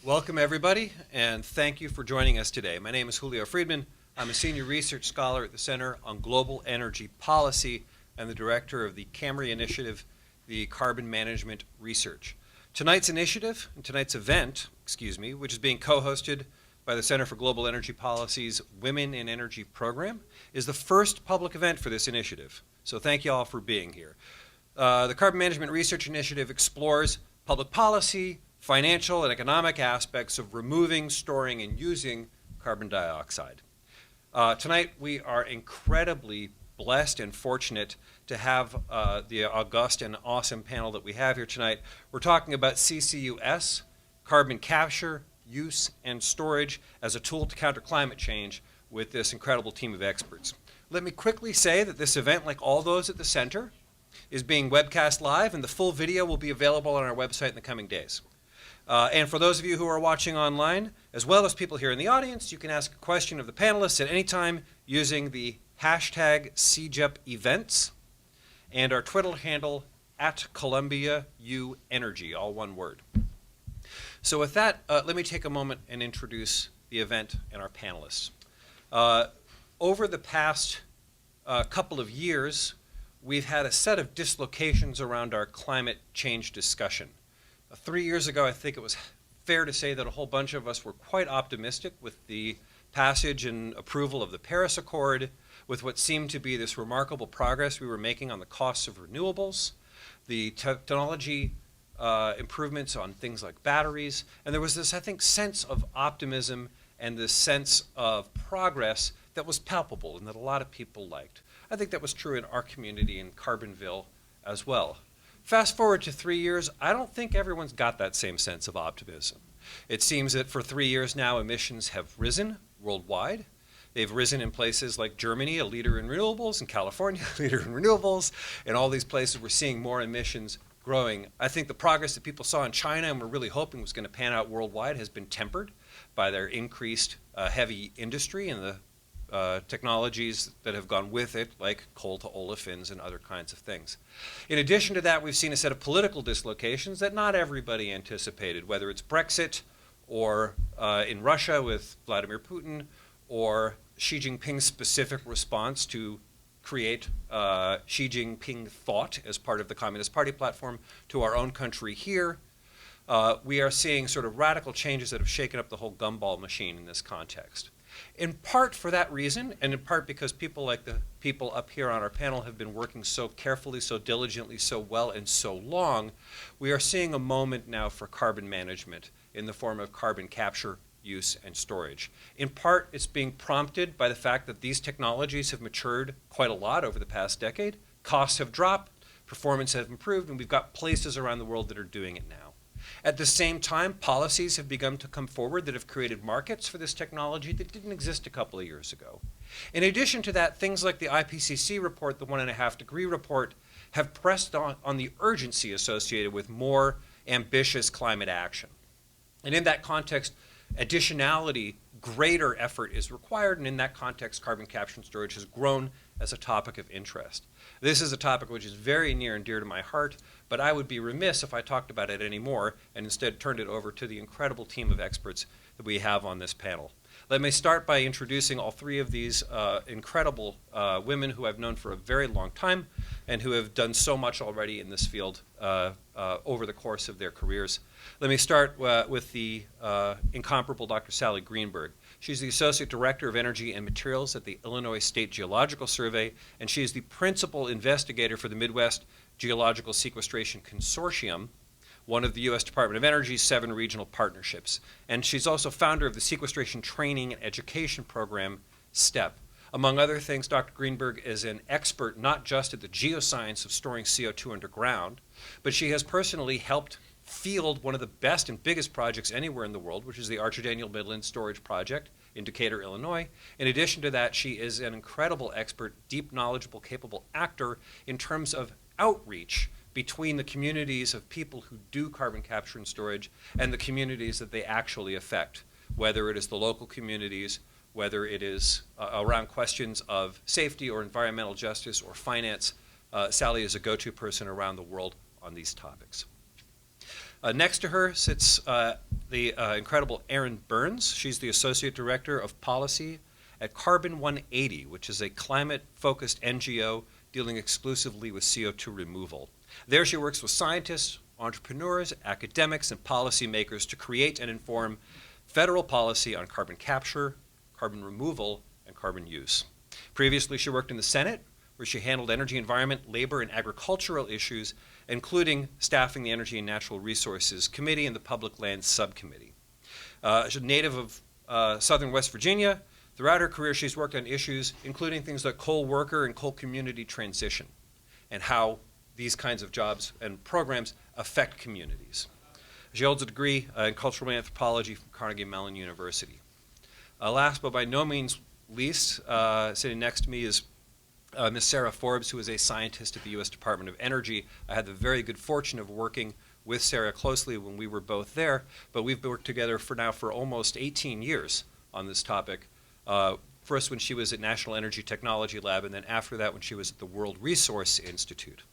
Welcome, everybody, and thank you for joining us today. My name is Julio Friedman. I'm a senior research scholar at the Center on Global Energy Policy and the director of the CAMRI initiative, the Carbon Management Research. Tonight's initiative, and tonight's event, which is being co-hosted by the Center for Global Energy Policy's Women in Energy program, is the first public event for this initiative. So thank you all for being here. The Carbon Management Research Initiative explores public policy, financial and economic aspects of removing, storing, and using carbon dioxide. Tonight, we are incredibly blessed and fortunate to have the august and awesome panel that we have here tonight. We're talking about CCUS, carbon capture, use, and storage as a tool to counter climate change with this incredible team of experts. Let me quickly say that this event, like all those at the center, is being webcast live, and the full video will be available on our website in the coming days. And for those of you who are watching online, as well as people here in the audience, you can ask a question of the panelists at any time using the hashtag CGEP events and our Twitter handle at ColumbiaUEnergy, all one word. So with that, let me take a moment and introduce the event and our panelists. Over the past couple of years, we've had a set of dislocations around our climate change discussion. 3 years ago, I think it was fair to say that a whole bunch of us were quite optimistic with the passage and approval of the Paris Accord, with what seemed to be this remarkable progress we were making on the costs of renewables, the technology improvements on things like batteries, and there was this, I think, sense of optimism and this sense of progress that was palpable and that a lot of people liked. I think that was true in our community in Carbonville as well. Fast forward to 3 years, I don't think everyone's got that same sense of optimism. It seems that for 3 years now, emissions have risen worldwide. They've risen in places like Germany, a leader in renewables, and California, a leader in renewables. In all these places, we're seeing more emissions growing. I think the progress that people saw in China and were really hoping was going to pan out worldwide has been tempered by their increased heavy industry and the technologies that have gone with it, like coal to olefins and other kinds of things. In addition to that, we've seen a set of political dislocations that not everybody anticipated, whether it's Brexit or in Russia with Vladimir Putin, or Xi Jinping's specific response to create Xi Jinping thought as part of the Communist Party platform to our own country here. We are seeing sort of radical changes that have shaken up the whole gumball machine in this context. In part for that reason, and in part because people like the people up here on our panel have been working so carefully, so diligently, so well, and so long, we are seeing a moment now for carbon management in the form of carbon capture, use, and storage. In part, it's being prompted by the fact that these technologies have matured quite a lot over the past decade. Costs have dropped, performance has improved, and we've got places around the world that are doing it now. At the same time, policies have begun to come forward that have created markets for this technology that didn't exist a couple of years ago. In addition to that, things like the IPCC report, the 1.5 degree report, have pressed on the urgency associated with more ambitious climate action. And in that context, additionality, greater effort is required, and in that context, carbon capture and storage has grown as a topic of interest. This is a topic which is very near and dear to my heart, but I would be remiss if I talked about it anymore and instead turned it over to the incredible team of experts that we have on this panel. Let me start by introducing all three of these incredible women who I've known for a very long time and who have done so much already in this field over the course of their careers. Let me start with the incomparable Dr. Sally Greenberg. She's the Associate Director of Energy and Materials at the Illinois State Geological Survey, and she is the Principal Investigator for the Midwest Geological Sequestration Consortium, one of the U.S. Department of Energy's 7 regional partnerships. And she's also founder of the Sequestration Training and Education Program, STEP. Among other things, Dr. Greenberg is an expert not just at the geoscience of storing CO2 underground, but she has personally helped field one of the best and biggest projects anywhere in the world, which is the Archer Daniel Midland Storage Project in Decatur, Illinois. In addition to that, she is an incredible expert, deep, knowledgeable, capable actor in terms of outreach between the communities of people who do carbon capture and storage and the communities that they actually affect, whether it is the local communities, whether it is around questions of safety or environmental justice or finance. Sally is a go-to person around the world on these topics. Next to her sits the incredible Erin Burns. She's the Associate Director of Policy at Carbon 180, which is a climate-focused NGO dealing exclusively with CO2 removal. There she works with scientists, entrepreneurs, academics, and policymakers to create and inform federal policy on carbon capture, carbon removal, and carbon use. Previously, she worked in the Senate, where she handled energy, environment, labor, and agricultural issues, including staffing the Energy and Natural Resources Committee and the Public Lands Subcommittee. She's a native of southern West Virginia. Throughout her career, she's worked on issues including things like coal worker and coal community transition and how these kinds of jobs and programs affect communities. She holds a degree in cultural anthropology from Carnegie Mellon University. Last but by no means least, sitting next to me is Ms. Sarah Forbes, who is a scientist at the U.S. Department of Energy. I had the very good fortune of working with Sarah closely when we were both there, but we've worked together for almost 18 years on this topic. First when she was at National Energy Technology Lab, and then after that when she was at the World Resource Institute.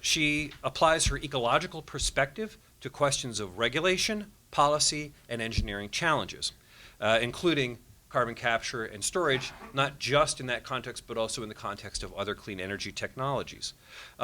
She applies her ecological perspective to questions of regulation, policy, and engineering challenges, including carbon capture and storage, not just in that context, but also in the context of other clean energy technologies.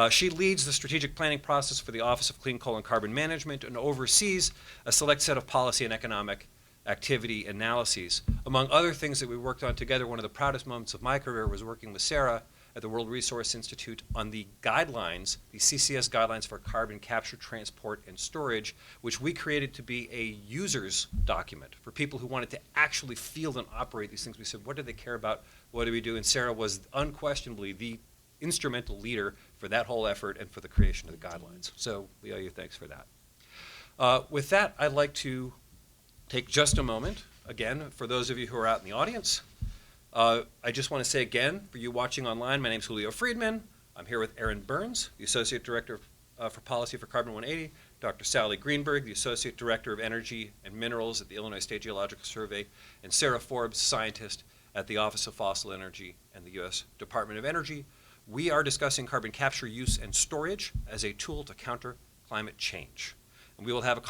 She leads the strategic planning process for the Office of Clean Coal and Carbon Management and oversees a select set of policy and economic activity analyses. Among other things that we worked on together, one of the proudest moments of my career was working with Sarah at the World Resource Institute on the guidelines, the CCS guidelines for carbon capture, transport, and storage, which we created to be a user's document for people who wanted to actually field and operate these things. We said, what do they care about? What do we do? And Sarah was unquestionably the instrumental leader for that whole effort and for the creation of the guidelines. So we owe you thanks for that. With that, I'd like to take just a moment, again, for those of you who are out in the audience. I just want to say again, for you watching online, my name is Julio Friedman. I'm here with Erin Burns, the Associate Director for Policy for Carbon 180, Dr. Sally Greenberg, the Associate Director of Energy and Minerals at the Illinois State Geological Survey, and Sarah Forbes, Scientist at the Office of Fossil Energy and the U.S. Department of Energy. We are discussing carbon capture, use, and storage as a tool to counter climate change. And we will have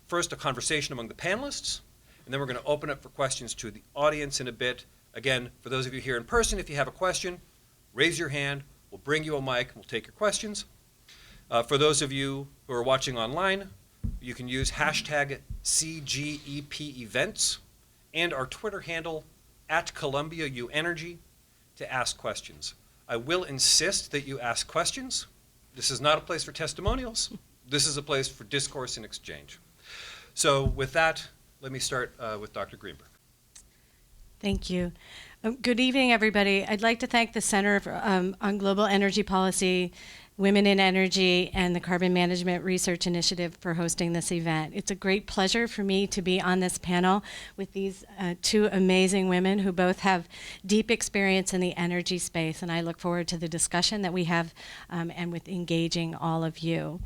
first a conversation among the panelists, and then we're going to open up for questions to the audience in a bit. Again, for those of you here in person, if you have a question, raise your hand. We'll bring you a mic, and we'll take your questions. For those of you who are watching online, you can use hashtag CGEP events and our Twitter handle @ColumbiaUEnergy to ask questions. I will insist that you ask questions. This is not a place for testimonials. This is a place for discourse and exchange. So with that, let me start with Dr. Greenberg. Thank you. Good evening, everybody. I'd like to thank the Center on Global Energy Policy, Women in Energy, and the Carbon Management Research Initiative for hosting this event. It's a great pleasure for me to be on this panel with these two amazing women who both have deep experience in the energy space, and I look forward to the discussion that we have and with engaging all of you.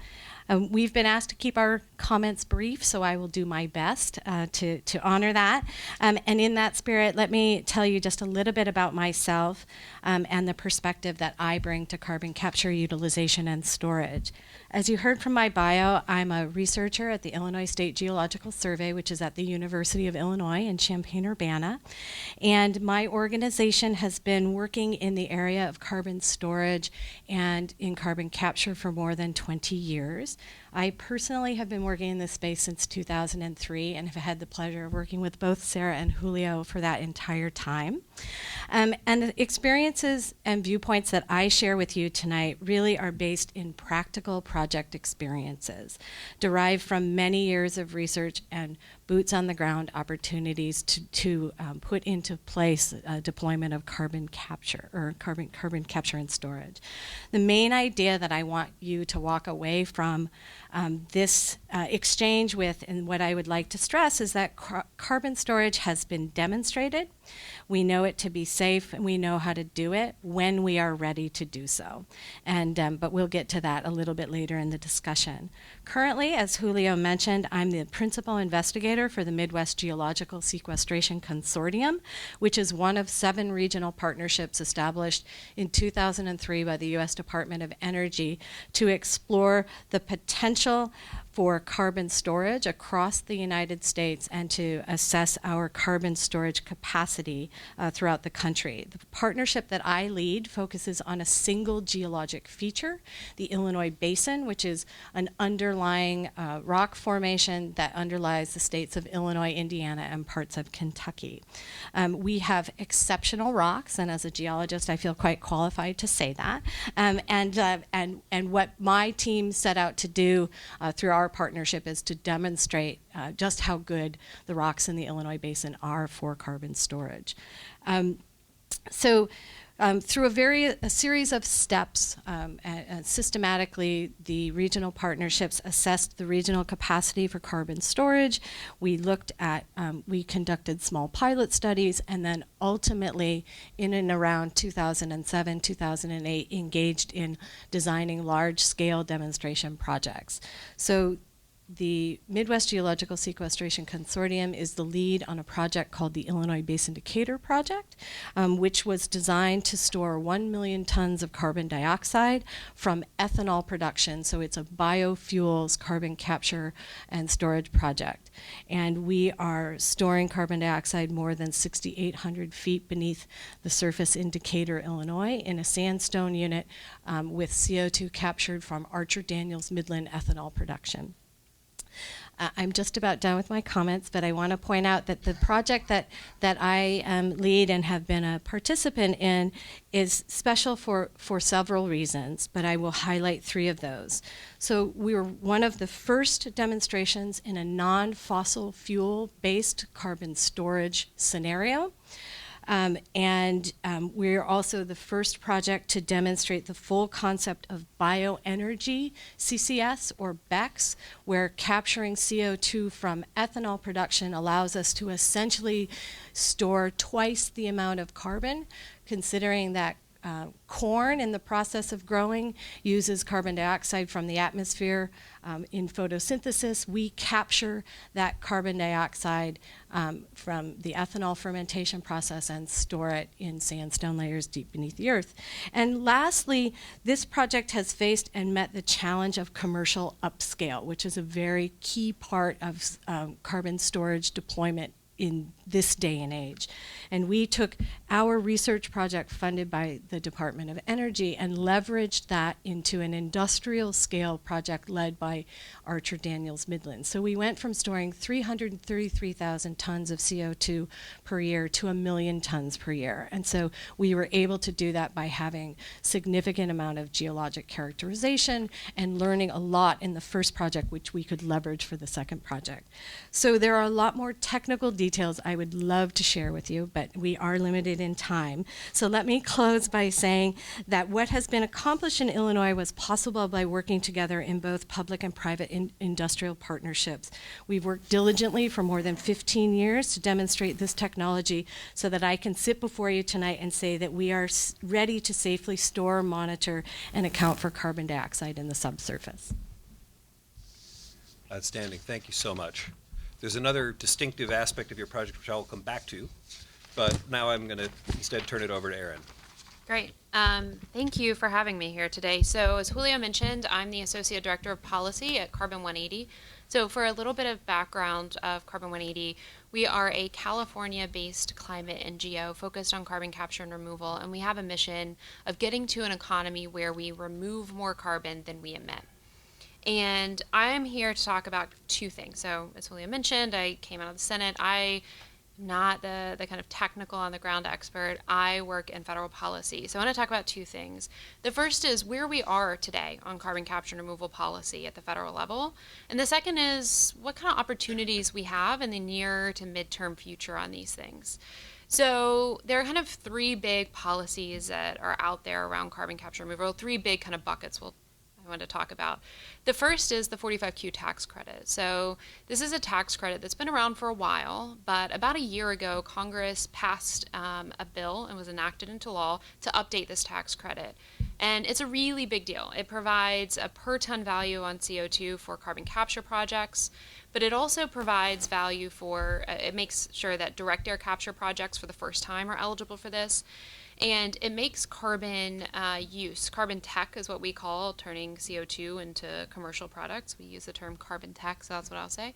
We've been asked to keep our comments brief, so I will do my best to honor that. And in that spirit, let me tell you just a little bit about myself and the perspective that I bring to carbon capture, utilization, and storage. As you heard from my bio, I'm a researcher at the Illinois State Geological Survey, which is at the University of Illinois in Champaign-Urbana. And my organization has been working in the area of carbon storage and in carbon capture for more than 20 years. I personally have been working in this space since 2003 and have had the pleasure of working with both Sarah and Julio for that entire time. And the experiences and viewpoints that I share with you tonight really are based in practical project experiences, derived from many years of research and boots on the ground opportunities to put into place deployment of carbon capture or carbon capture and storage. The main idea that I want you to walk away from this exchange with, and what I would like to stress, is that carbon storage has been demonstrated. We know it to be safe, and we know how to do it when we are ready to do so. But we'll get to that a little bit later in the discussion. Currently, as Julio mentioned, I'm the principal investigator for the Midwest Geological Sequestration Consortium, which is one of 7 regional partnerships established in 2003 by the U.S. Department of Energy to explore the potential for carbon storage across the United States and to assess our carbon storage capacity throughout the country. The partnership that I lead focuses on a single geologic feature, the Illinois Basin, which is an underlying rock formation that underlies the states of Illinois, Indiana, and parts of Kentucky. We have exceptional rocks, and as a geologist, I feel quite qualified to say that. And what my team set out to do through our partnership is to demonstrate just how good the rocks in the Illinois Basin are for carbon storage. Through a series of steps, systematically, the regional partnerships assessed the regional capacity for carbon storage. We looked at, we conducted small pilot studies, and then ultimately, in and around 2007, 2008, engaged in designing large-scale demonstration projects. So the Midwest Geological Sequestration Consortium is the lead on a project called the Illinois Basin Decatur Project, which was designed to store 1 million tons of carbon dioxide from ethanol production. So it's a biofuels carbon capture and storage project. And we are storing carbon dioxide more than 6,800 feet beneath the surface in Decatur, Illinois, in a sandstone unit with CO2 captured from Archer Daniels Midland ethanol production. I'm just about done with my comments, but I want to point out that the project that I lead and have been a participant in is special for several reasons, but I will highlight 3 of those. So we were one of the first demonstrations in a non-fossil fuel-based carbon storage scenario. We're also the first project to demonstrate the full concept of bioenergy, CCS or BECCS, where capturing CO2 from ethanol production allows us to essentially store twice the amount of carbon, considering that corn in the process of growing uses carbon dioxide from the atmosphere in photosynthesis. We capture that carbon dioxide from the ethanol fermentation process and store it in sandstone layers deep beneath the earth. And lastly, this project has faced and met the challenge of commercial upscale, which is a very key part of carbon storage deployment in this day and age. And we took our research project funded by the Department of Energy and leveraged that into an industrial scale project led by Archer Daniels Midland. So we went from storing 333,000 tons of CO2 per year to 1 million tons per year. And so we were able to do that by having significant amount of geologic characterization and learning a lot in the first project, which we could leverage for the second project. So there are a lot more technical details I would love to share with you, but we are limited in time. So let me close by saying that what has been accomplished in Illinois was possible by working together in both public and private industrial partnerships. We've worked diligently for more than 15 years to demonstrate this technology so that I can sit before you tonight and say that we are ready to safely store, monitor, and account for carbon dioxide in the subsurface. Outstanding. Thank you so much. There's another distinctive aspect of your project which I will come back to, but now I'm going to instead turn it over to Erin. Great. Thank you for having me here today. So as Julio mentioned, I'm the Associate Director of Policy at Carbon 180. So for a little bit of background of Carbon 180, we are a California-based climate NGO focused on carbon capture and removal, and we have a mission of getting to an economy where we remove more carbon than we emit. And I am here to talk about 2 things. So as Julio mentioned, I came out of the Senate. I'm not the kind of technical on the ground expert. I work in federal policy. So I want to talk about 2 things. The first is where we are today on carbon capture and removal policy at the federal level. And the second is what kind of opportunities we have in the near to midterm future on these things. So there are kind of 3 big policies that are out there around carbon capture and removal, 3 big kind of buckets I want to talk about. The first is the 45Q tax credit. So this is a tax credit that's been around for a while, but about a year ago, Congress passed a bill and was enacted into law to update this tax credit. And it's a really big deal. It provides a per ton value on CO2 for carbon capture projects, but it also provides value for, it makes sure that direct air capture projects for the first time are eligible for this. And it makes carbon use. CarbonTech is what we call turning CO2 into commercial products. We use the term CarbonTech, so that's what I'll say.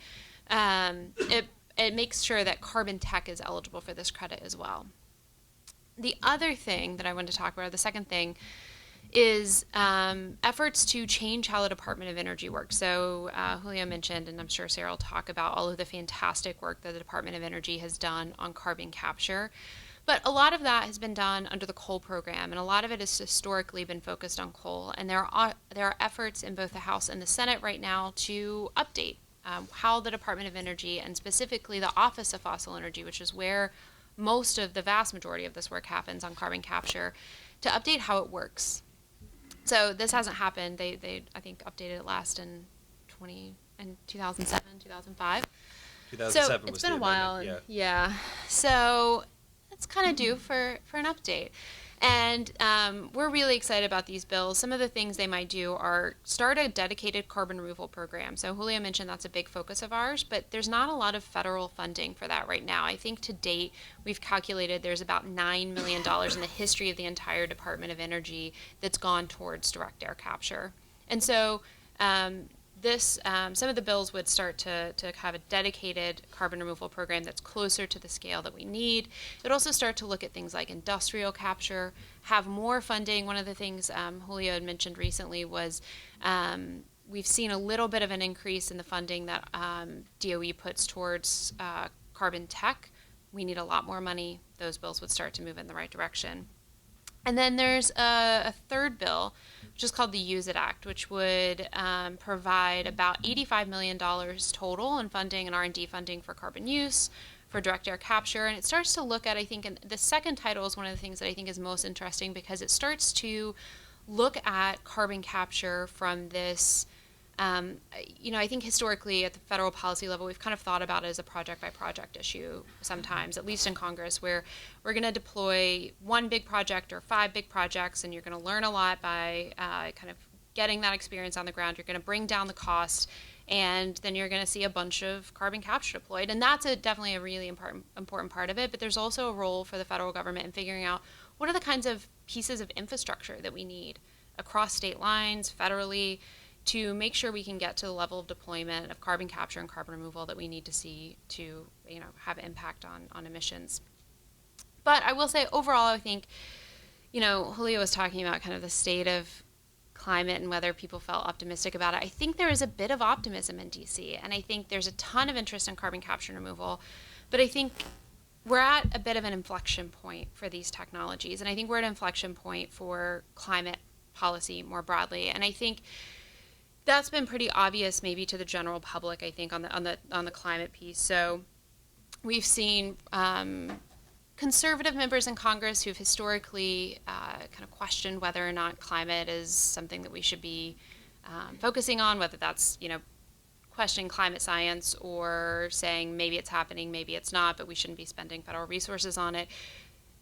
It makes sure that CarbonTech is eligible for this credit as well. The other thing that I wanted to talk about, the second thing, is efforts to change how the Department of Energy works. So Julio mentioned, and I'm sure Sarah will talk about, all of the fantastic work that the Department of Energy has done on carbon capture. But a lot of that has been done under the coal program, and a lot of it has historically been focused on coal. And there are efforts in both the House and the Senate right now to update how the Department of Energy, and specifically the Office of Fossil Energy, which is where most of the vast majority of this work happens on carbon capture, to update how it works. So this hasn't happened. They I think updated it last in 2007, 2005. 2007 so was it's the been a while. amendment, Yeah. So it's kind of due for an update. And we're really excited about these bills. Some of the things they might do are start a dedicated carbon removal program. So Julio mentioned that's a big focus of ours, but there's not a lot of federal funding for that right now. I think to date, we've calculated there's about $9 million in the history of the entire Department of Energy that's gone towards direct air capture. And so some of the bills would start to have a dedicated carbon removal program that's closer to the scale that we need. It would also start to look at things like industrial capture, have more funding. One of the things Julio had mentioned recently was we've seen a little bit of an increase in the funding that DOE puts towards CarbonTech. We need a lot more money. Those bills would start to move in the right direction. And then there's a third bill, which is called the Use It Act, which would provide about $85 million total in funding and R&D funding for carbon use, for direct air capture. And it starts to look at, I think, and the second title is one of the things that I think is most interesting, because it starts to look at carbon capture from this, I think historically at the federal policy level, we've kind of thought about it as a project by project issue sometimes, at least in Congress, where we're going to deploy one big project or 5 big projects, and you're going to learn a lot by kind of getting that experience on the ground. You're going to bring down the cost, and then you're going to see a bunch of carbon capture deployed. And that's definitely a really important part of it. But there's also a role for the federal government in figuring out what are the kinds of pieces of infrastructure that we need across state lines, federally, to make sure we can get to the level of deployment of carbon capture and carbon removal that we need to see to have impact on emissions. But I will say overall, I think, Julio was talking about kind of the state of climate and whether people felt optimistic about it. I think there is a bit of optimism in DC, and I think there's a ton of interest in carbon capture and removal, but I think we're at a bit of an inflection point for these technologies, and I think we're at an inflection point for climate policy more broadly. And I think that's been pretty obvious maybe to the general public, I think, on the climate piece. So we've seen conservative members in Congress who've historically kind of questioned whether or not climate is something that we should be focusing on, whether that's, questioning climate science or saying maybe it's happening, maybe it's not, but we shouldn't be spending federal resources on it,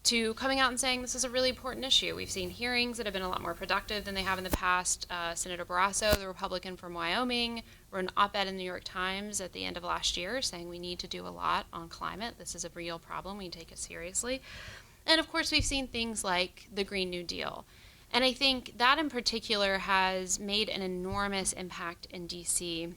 to coming out and saying this is a really important issue. We've seen hearings that have been a lot more productive than they have in the past. Senator Barrasso, the Republican from Wyoming, wrote an op-ed in the New York Times at the end of last year saying we need to do a lot on climate. This is a real problem. We need to take it seriously. And of course, we've seen things like the Green New Deal. And I think that in particular has made an enormous impact in DC.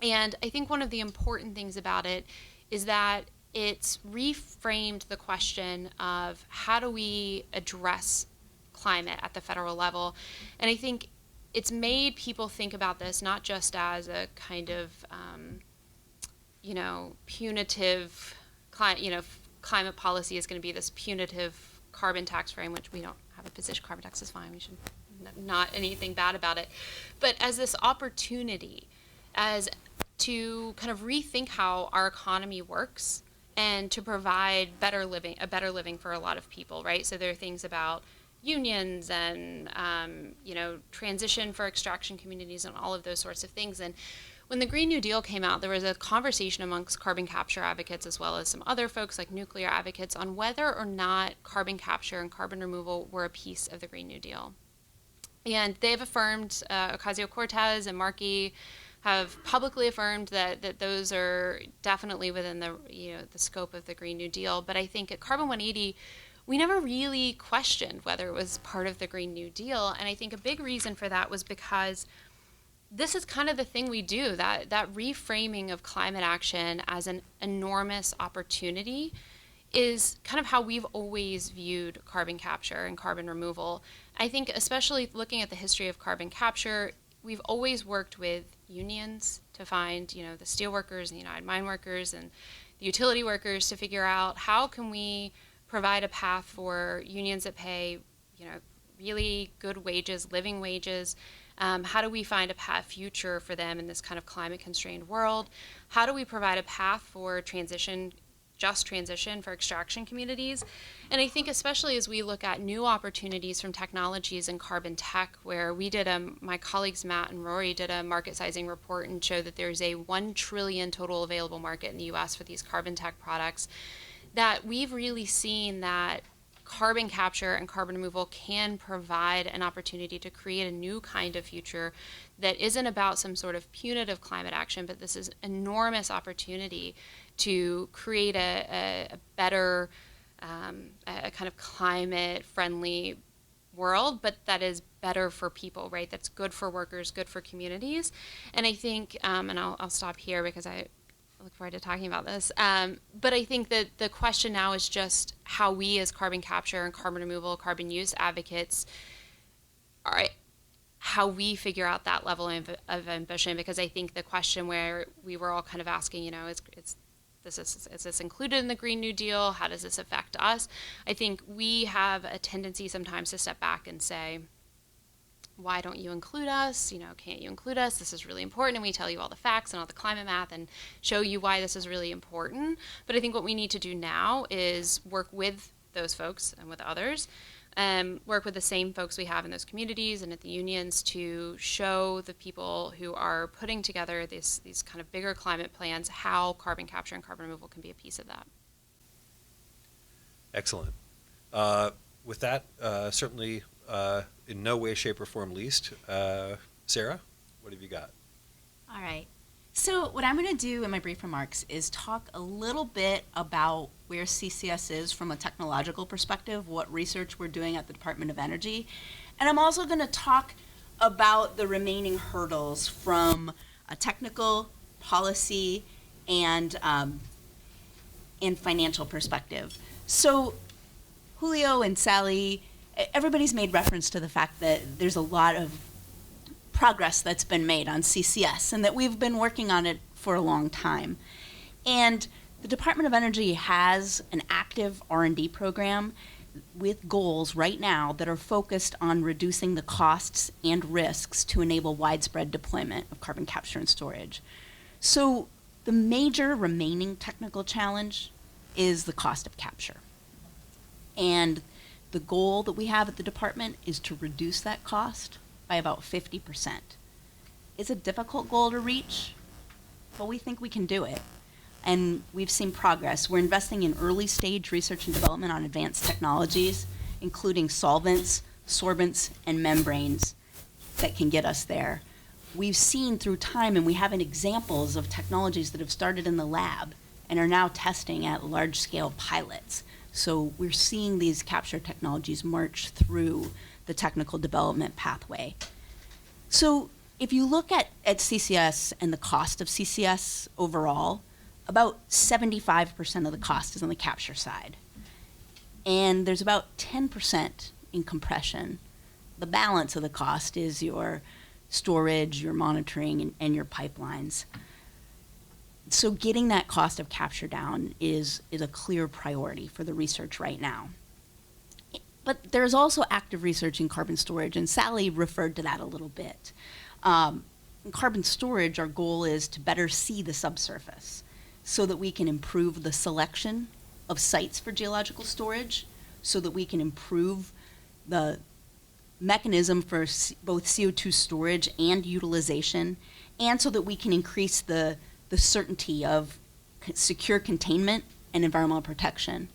And I think one of the important things about it is that it's reframed the question of how do we address climate at the federal level. And I think it's made people think about this not just as a kind of, punitive, climate policy is going to be this punitive carbon tax frame, which we don't have a position. Carbon tax is fine. We should not anything bad about it. But as this opportunity, as to kind of rethink how our economy works, and to provide a better living for a lot of people, right? So there are things about unions and, transition for extraction communities and all of those sorts of things. And when the Green New Deal came out, there was a conversation amongst carbon capture advocates as well as some other folks like nuclear advocates on whether or not carbon capture and carbon removal were a piece of the Green New Deal. And they've affirmed, Ocasio-Cortez and Markey have publicly affirmed that those are definitely within the scope of the Green New Deal. But I think at Carbon 180, we never really questioned whether it was part of the Green New Deal. And I think a big reason for that was because this is kind of the thing we do, that reframing of climate action as an enormous opportunity is kind of how we've always viewed carbon capture and carbon removal. I think especially looking at the history of carbon capture, we've always worked with unions to find, the steel workers and the United Mine Workers and the utility workers to figure out how can we provide a path for unions that pay, really good wages, living wages. How do we find a future for them in this kind of climate-constrained world? How do we provide a path for just transition for extraction communities? And I think especially as we look at new opportunities from technologies in CarbonTech, where we did my colleagues Matt and Rory did a market sizing report and showed that there's a 1 trillion total available market in the US for these CarbonTech products, that we've really seen that carbon capture and carbon removal can provide an opportunity to create a new kind of future that isn't about some sort of punitive climate action, but this is enormous opportunity to create a better, a kind of climate-friendly world, but that is better for people, right? That's good for workers, good for communities. And I think, and I'll stop here because I look forward to talking about this. But I think that the question now is just how we as carbon capture and carbon removal, carbon use advocates, how we figure out that level of ambition. Because I think the question where we were all kind of asking, is this included in the Green New Deal? How does this affect us? I think we have a tendency sometimes to step back and say, why don't you include us? Can't you include us? This is really important. And we tell you all the facts and all the climate math and show you why this is really important. But I think what we need to do now is work with those folks and with others, work with the same folks we have in those communities and at the unions to show the people who are putting together these kind of bigger climate plans how carbon capture and carbon removal can be a piece of that. Excellent. With that, certainly in no way, shape, or form least, Sarah, what have you got? All right. So what I'm going to do in my brief remarks is talk a little bit about where CCS is from a technological perspective, what research we're doing at the Department of Energy, and I'm also going to talk about the remaining hurdles from a technical, policy, and financial perspective. So Julio and Sally, everybody's made reference to the fact that there's a lot of progress that's been made on CCS and that we've been working on it for a long time. And the Department of Energy has an active R&D program with goals right now that are focused on reducing the costs and risks to enable widespread deployment of carbon capture and storage. So the major remaining technical challenge is the cost of capture. And the goal that we have at the department is to reduce that cost by about 50%. It's a difficult goal to reach, but we think we can do it. And we've seen progress. We're investing in early stage research and development on advanced technologies, including solvents, sorbents, and membranes that can get us there. We've seen through time, and we have examples of technologies that have started in the lab and are now testing at large scale pilots. So we're seeing these capture technologies march through the technical development pathway. So if you look at CCS and the cost of CCS overall, about 75% of the cost is on the capture side. And there's about 10% in compression. The balance of the cost is your storage, your monitoring, and your pipelines. So getting that cost of capture down is a clear priority for the research right now. But there's also active research in carbon storage, and Sally referred to that a little bit. In carbon storage, our goal is to better see the subsurface so that we can improve the selection of sites for geological storage, so that we can improve the mechanism for both CO2 storage and utilization, and so that we can increase the certainty of secure containment and environmental protection.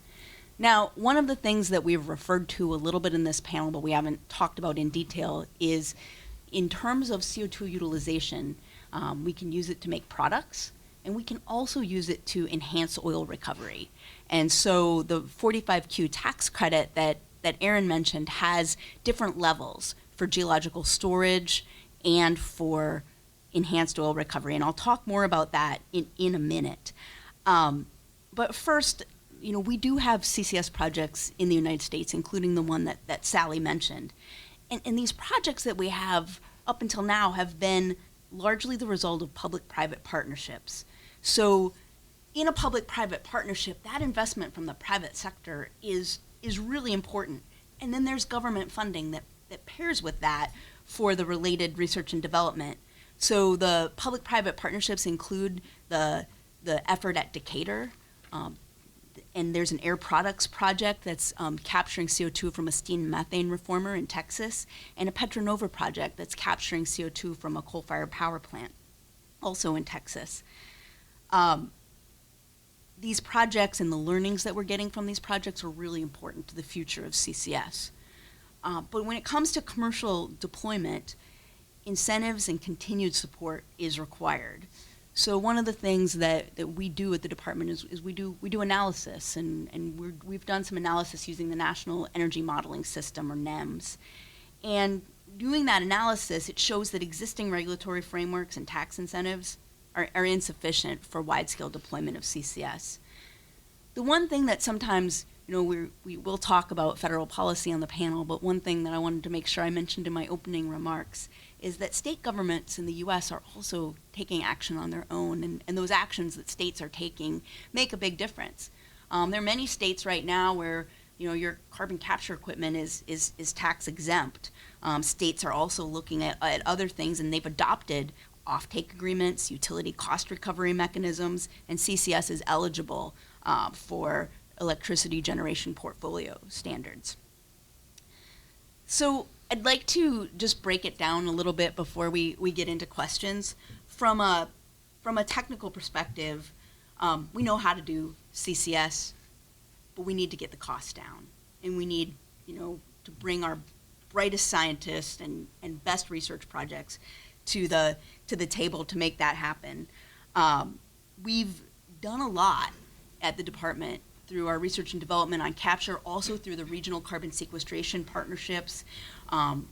Now, one of the things that we've referred to a little bit in this panel, but we haven't talked about in detail, is in terms of CO2 utilization, we can use it to make products, and we can also use it to enhance oil recovery. And so the 45Q tax credit that Erin mentioned has different levels for geological storage and for enhanced oil recovery. And I'll talk more about that in a minute. But first, we do have CCS projects in the United States, including the one that Sally mentioned. And these projects that we have up until now have been largely the result of public-private partnerships. So in a public-private partnership, that investment from the private sector is really important. And then there's government funding that pairs with that for the related research and development. So the public-private partnerships include the effort at Decatur, and there's an air products project that's capturing CO2 from a steam methane reformer in Texas, and a Petronova project that's capturing CO2 from a coal-fired power plant, also in Texas. These projects and the learnings that we're getting from these projects are really important to the future of CCS. But when it comes to commercial deployment, incentives and continued support is required. So one of the things that we do at the department is we do analysis, and we've done some analysis using the National Energy Modeling System, or NEMS. And doing that analysis, it shows that existing regulatory frameworks and tax incentives are insufficient for wide-scale deployment of CCS. The one thing that sometimes, we will talk about federal policy on the panel, but one thing that I wanted to make sure I mentioned in my opening remarks is that state governments in the U.S. are also taking action on their own, and those actions that states are taking make a big difference. There are many states right now where your carbon capture equipment is tax exempt. States are also looking at other things, and they've adopted offtake agreements, utility cost recovery mechanisms, and CCS is eligible for electricity generation portfolio standards. So I'd like to just break it down a little bit before we get into questions. From a technical perspective, we know how to do CCS, but we need to get the costs down, and we need to bring our brightest scientists and best research projects to the table to make that happen. We've done a lot at the department through our research and development on capture, also through the regional carbon sequestration partnerships.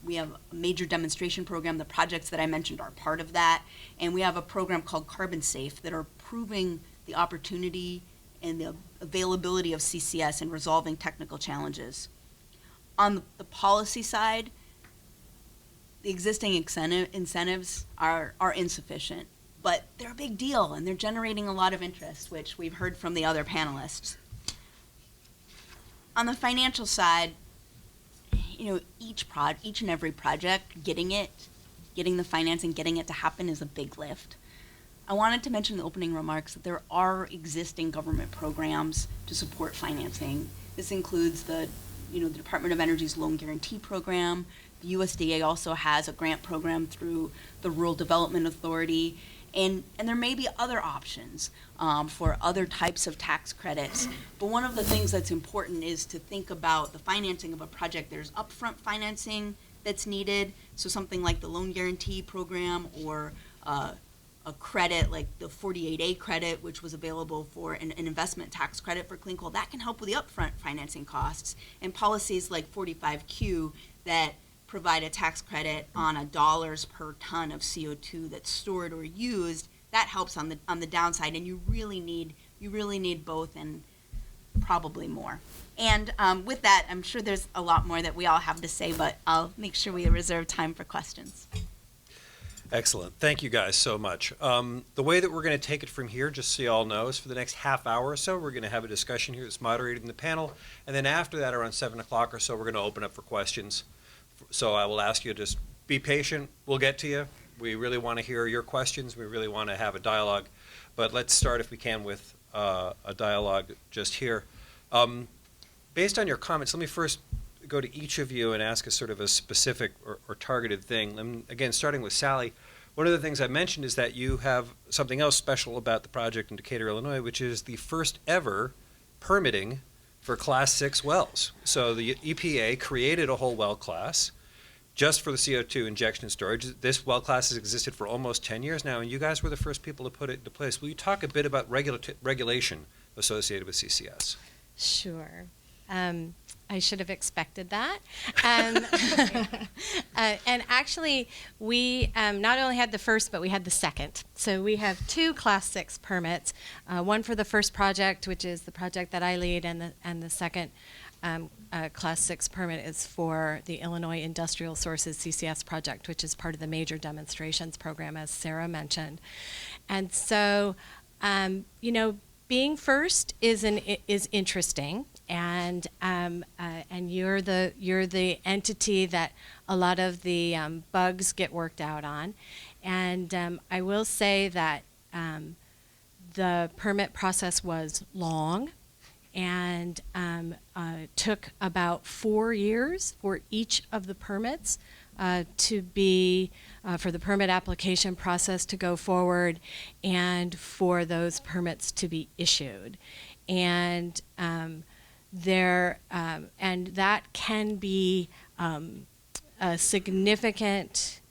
We have a major demonstration program. The projects that I mentioned are part of that. And we have a program called Carbon Safe that are proving the opportunity and the availability of CCS in resolving technical challenges. On the policy side, the existing incentives are insufficient, but they're a big deal, and they're generating a lot of interest, which we've heard from the other panelists. On the financial side, each and every project, getting the financing, getting it to happen is a big lift. I wanted to mention in the opening remarks that there are existing government programs to support financing. This includes the Department of Energy's Loan Guarantee Program. The USDA also has a grant program through the Rural Development Authority. And there may be other options for other types of tax credits. But one of the things that's important is to think about the financing of a project. There's upfront financing that's needed, so something like the Loan Guarantee Program, or a credit like the 48A credit, which was available for an investment tax credit for clean coal. That can help with the upfront financing costs. And policies like 45Q that provide a tax credit on $1 per ton of CO2 that's stored or used, that helps on the downside, and you really need both, and probably more. And with that, I'm sure there's a lot more that we all have to say, but I'll make sure we reserve time for questions. Excellent. Thank you guys so much. The way that we're going to take it from here, just so you all know, is for the next half hour or so, we're going to have a discussion here that's moderated in the panel. And then after that, around 7 o'clock or so, we're going to open up for questions. So I will ask you to just be patient. We'll get to you. We really want to hear your questions. We really want to have a dialogue. But let's start, if we can, with a dialogue just here. Based on your comments, let me first go to each of you and ask a sort of a specific or targeted thing. And again, starting with Sally, one of the things I mentioned is that you have something else special about the project in Decatur, Illinois, which is the first ever permitting for Class 6 wells. So the EPA created a whole well class, just for the CO2 injection and storage. This well class has existed for almost 10 years now, and you guys were the first people to put it into place. Will you talk a bit about regulation associated with CCS? Sure. I should have expected that. And actually, we not only had the first, but we had the second. So we have two Class 6 permits, one for the first project, which is the project that I lead, and the second Class 6 permit is for the Illinois Industrial Sources CCS project, which is part of the major demonstrations program, as Sarah mentioned. And so, being first is interesting, and you're the entity that a lot of the bugs get worked out on, and I will say that the permit process was long, and took about 4 years for each of the permits to be for the permit application process to go forward and for those permits to be issued. And and that can be a significant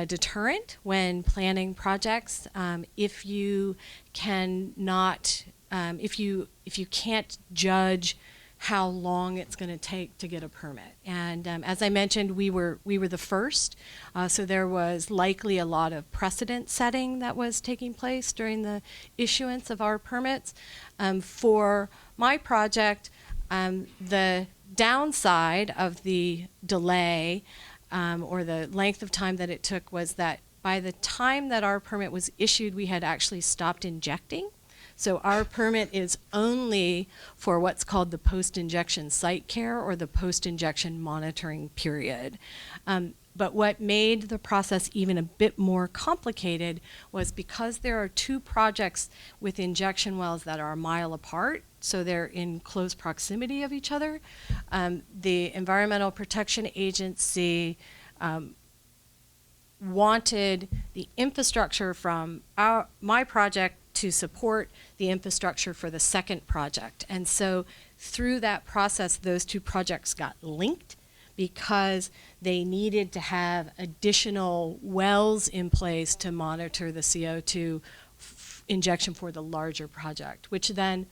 deterrent when planning projects if you cannot if you can't judge how long it's going to take to get a permit. And as I mentioned, we were the first, so there was likely a lot of precedent setting that was taking place during the issuance of our permits. For my project, the downside of the delay or the length of time that it took was that by the time that our permit was issued, we had actually stopped injecting. So our permit is only for what's called the post-injection site care or the post-injection monitoring period. But what made the process even a bit more complicated was because there are two projects with injection wells that are a mile apart, so they're in close proximity of each other. The Environmental Protection Agency wanted the infrastructure from my project to support the infrastructure for the second project. And so through that process, those two projects got linked because they needed to have additional wells in place to monitor the CO2 injection for the larger project, which then,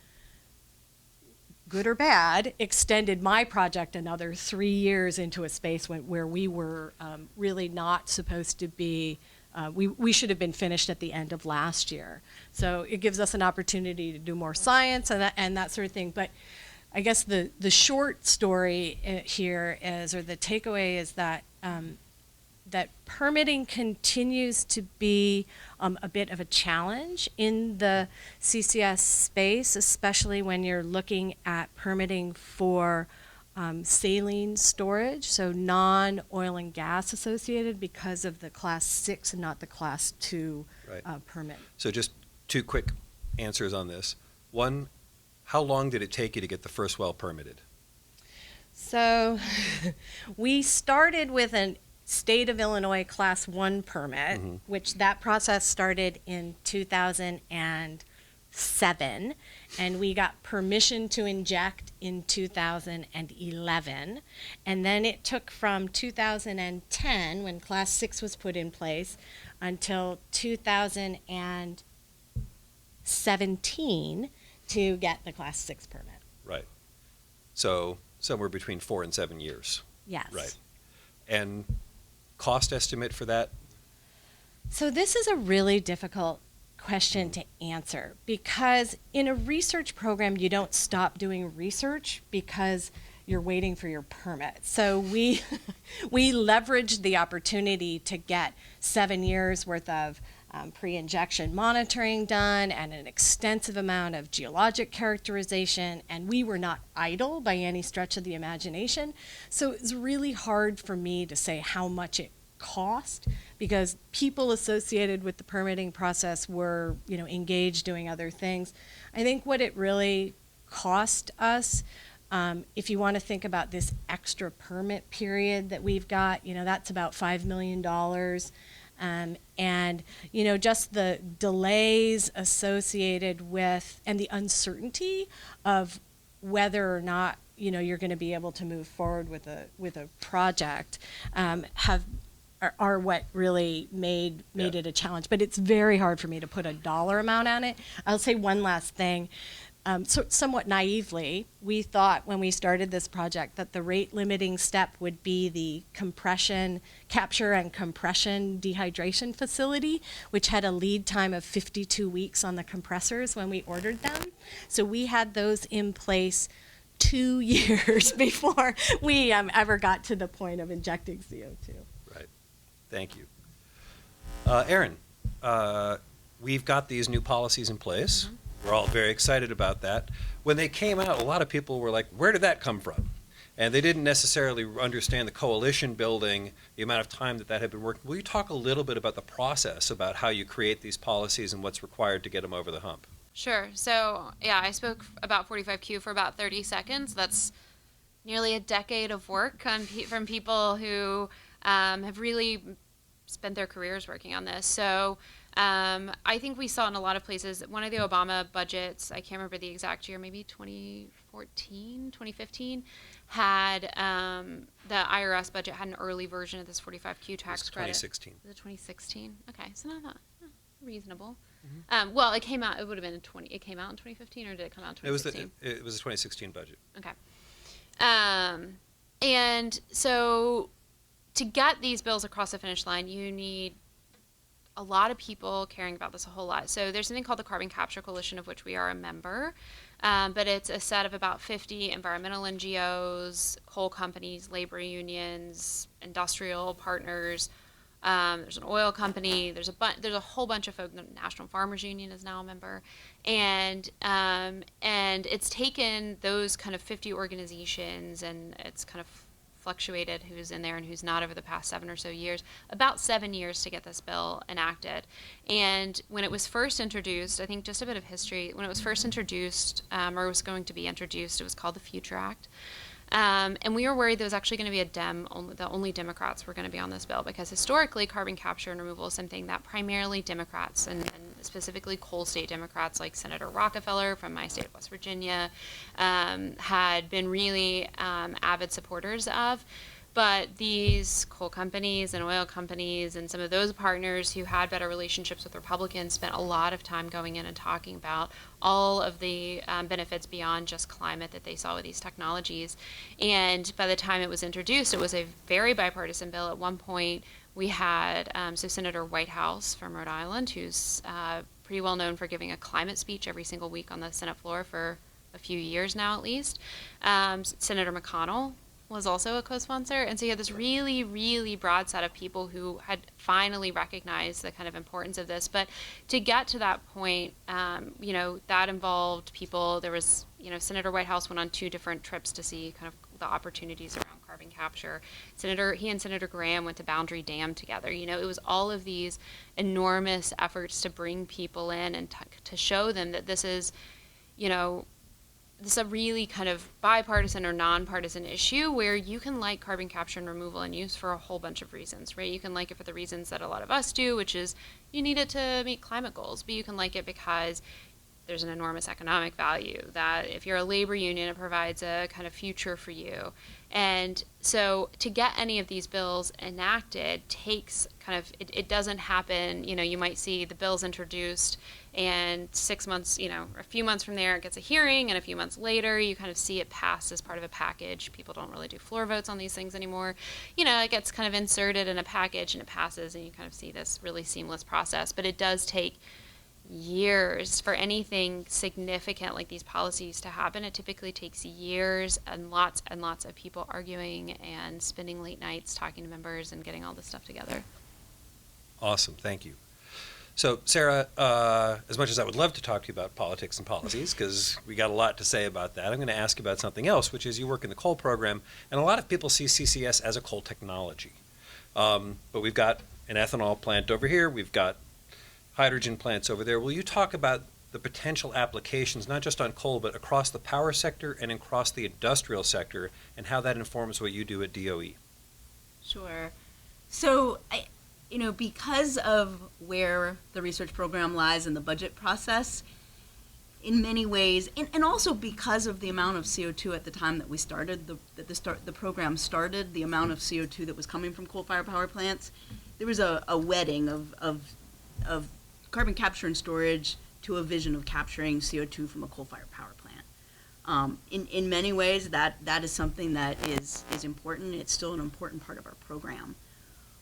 good or bad, extended my project another 3 years into a space where we were really not supposed to be. We should have been finished at the end of last year. So it gives us an opportunity to do more science and that sort of thing. But I guess the short story here is, or the takeaway is that that permitting continues to be a bit of a challenge in the CCS space, especially when you're looking at permitting for saline storage, so non-oil and gas associated, because of the Class 6 and not the Class 2 permit. So just two quick answers on this. One, how long did it take you to get the first well permitted? So we started with a state of Illinois Class 1 permit, which that process started in 2007, and we got permission to inject in 2011. And then it took from 2010, when Class 6 was put in place, until 2017 to get the Class 6 permit. Right. So somewhere between 4 and 7 years. Yes. Right. And cost estimate for that? So this is a really difficult question to answer, because in a research program you don't stop doing research because you're waiting for your permit. So we leveraged the opportunity to get 7 years worth of pre-injection monitoring done and an extensive amount of geologic characterization, and we were not idle by any stretch of the imagination. So it's really hard for me to say how much it cost, because people associated with the permitting process were, engaged doing other things. I think what it really cost us, if you want to think about this extra permit period that we've got, that's about $5 million. And just the delays associated with, and the uncertainty of whether or not, you're going to be able to move forward with a project are what really made it a challenge. But it's very hard for me to put a dollar amount on it. I'll say one last thing. So somewhat naively, we thought when we started this project that the rate limiting step would be the capture and compression dehydration facility, which had a lead time of 52 weeks on the compressors when we ordered them. So we had those in place 2 years before we ever got to the point of injecting CO2. Right. Thank you. Erin, we've got these new policies in place. Mm-hmm. We're all very excited about that. When they came out, a lot of people were like, where did that come from? And they didn't necessarily understand the coalition building, the amount of time that had been working. Will you talk a little bit about the process, about how you create these policies and what's required to get them over the hump? Sure. So, yeah, I spoke about 45Q for about 30 seconds. That's nearly a decade of work from people who have really spent their careers working on this. So I think we saw in a lot of places, one of the Obama budgets, I can't remember the exact year, maybe 2014, 2015, had the IRS budget had an early version of this 45Q tax credit. 2016. Was it 2016? Okay, so not that reasonable. Mm-hmm. Well, it came out. It would have been it came out in 2015, or did it come out in 2016? It was a 2016 budget. Okay. And so to get these bills across the finish line, you need a lot of people caring about this a whole lot. So there's something called the Carbon Capture Coalition, of which we are a member, but it's a set of about 50 environmental NGOs, coal companies, labor unions, industrial partners. There's an oil company. There's a whole bunch of folks. The National Farmers Union is now a member, and it's taken those kind of 50 organizations, and it's kind of fluctuated who's in there and who's not over the past 7 or so years, about 7 years to get this bill enacted. And when it was first introduced, I think just a bit of history, when it was first introduced, or was going to be introduced, it was called the Future Act. And we were worried there was actually going to be the only Democrats were going to be on this bill, because historically carbon capture and removal is something that primarily Democrats, and specifically coal state Democrats like Senator Rockefeller from my state of West Virginia, had been really avid supporters of. But these coal companies and oil companies and some of those partners who had better relationships with Republicans spent a lot of time going in and talking about all of the benefits beyond just climate that they saw with these technologies. And by the time it was introduced, it was a very bipartisan bill. At one point, we had Senator Whitehouse from Rhode Island, who's pretty well known for giving a climate speech every single week on the Senate floor for a few years now at least. Senator McConnell was also a co-sponsor, and so you had this really, really broad set of people who had finally recognized the kind of importance of this. But to get to that point, that involved people. There was, Senator Whitehouse went on 2 different trips to see kind of the opportunities around carbon capture. He and Senator Graham went to Boundary Dam together. It was all of these enormous efforts to bring people in and to show them that this is, this is a really kind of bipartisan or nonpartisan issue where you can like carbon capture and removal and use for a whole bunch of reasons, right? You can like it for the reasons that a lot of us do, which is you need it to meet climate goals, but you can like it because there's an enormous economic value, that if you're a labor union, it provides a kind of future for you. And so to get any of these bills enacted takes kind of, it doesn't happen, you might see the bills introduced and 6 months, a few months from there it gets a hearing, and a few months later you kind of see it pass as part of a package. People don't really do floor votes on these things anymore. It gets kind of inserted in a package and it passes, and you kind of see this really seamless process. But it does take years for anything significant like these policies to happen. It typically takes years and lots of people arguing and spending late nights talking to members and getting all this stuff together. Awesome, thank you. So, Sarah, as much as I would love to talk to you about politics and policies, because we got a lot to say about that, I'm going to ask you about something else, which is you work in the coal program, and a lot of people see CCS as a coal technology. But we've got an ethanol plant over here, we've got hydrogen plants over there. Will you talk about the potential applications, not just on coal, but across the power sector and across the industrial sector, and how that informs what you do at DOE? Sure. So, because of where the research program lies in the budget process, in many ways, and also because of the amount of CO2 at the time that we started, the program started, the amount of CO2 that was coming from coal-fired power plants, there was a wedding of carbon capture and storage to a vision of capturing CO2 from a coal-fired power plant. In many ways, that is something that is important. It's still an important part of our program.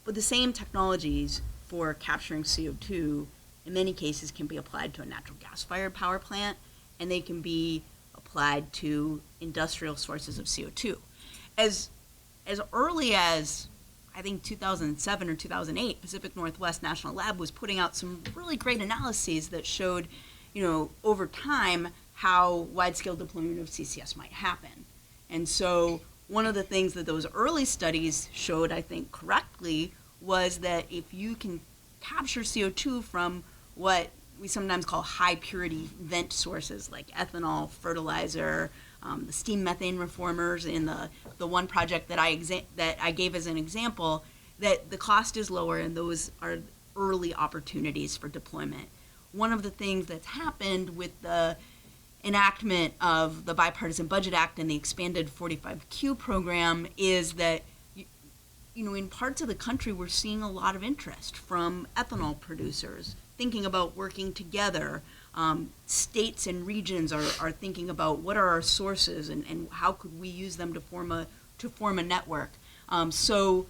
But the same technologies for capturing CO2 in many cases can be applied to a natural gas-fired power plant, and they can be applied to industrial sources of CO2. As early as, I think, 2007 or 2008, Pacific Northwest National Lab was putting out some really great analyses that showed, over time, how wide-scale deployment of CCS might happen. And so one of the things that those early studies showed, I think correctly, was that if you can capture CO2 from what we sometimes call high purity vent sources like ethanol, fertilizer, the steam methane reformers in the one project that I gave as an example, that the cost is lower and those are early opportunities for deployment. One of the things that's happened with the enactment of the Bipartisan Budget Act and the expanded 45Q program is that in parts of the country, we're seeing a lot of interest from ethanol producers thinking about working together. States and regions are thinking about what are our sources and how could we use them to form a network. So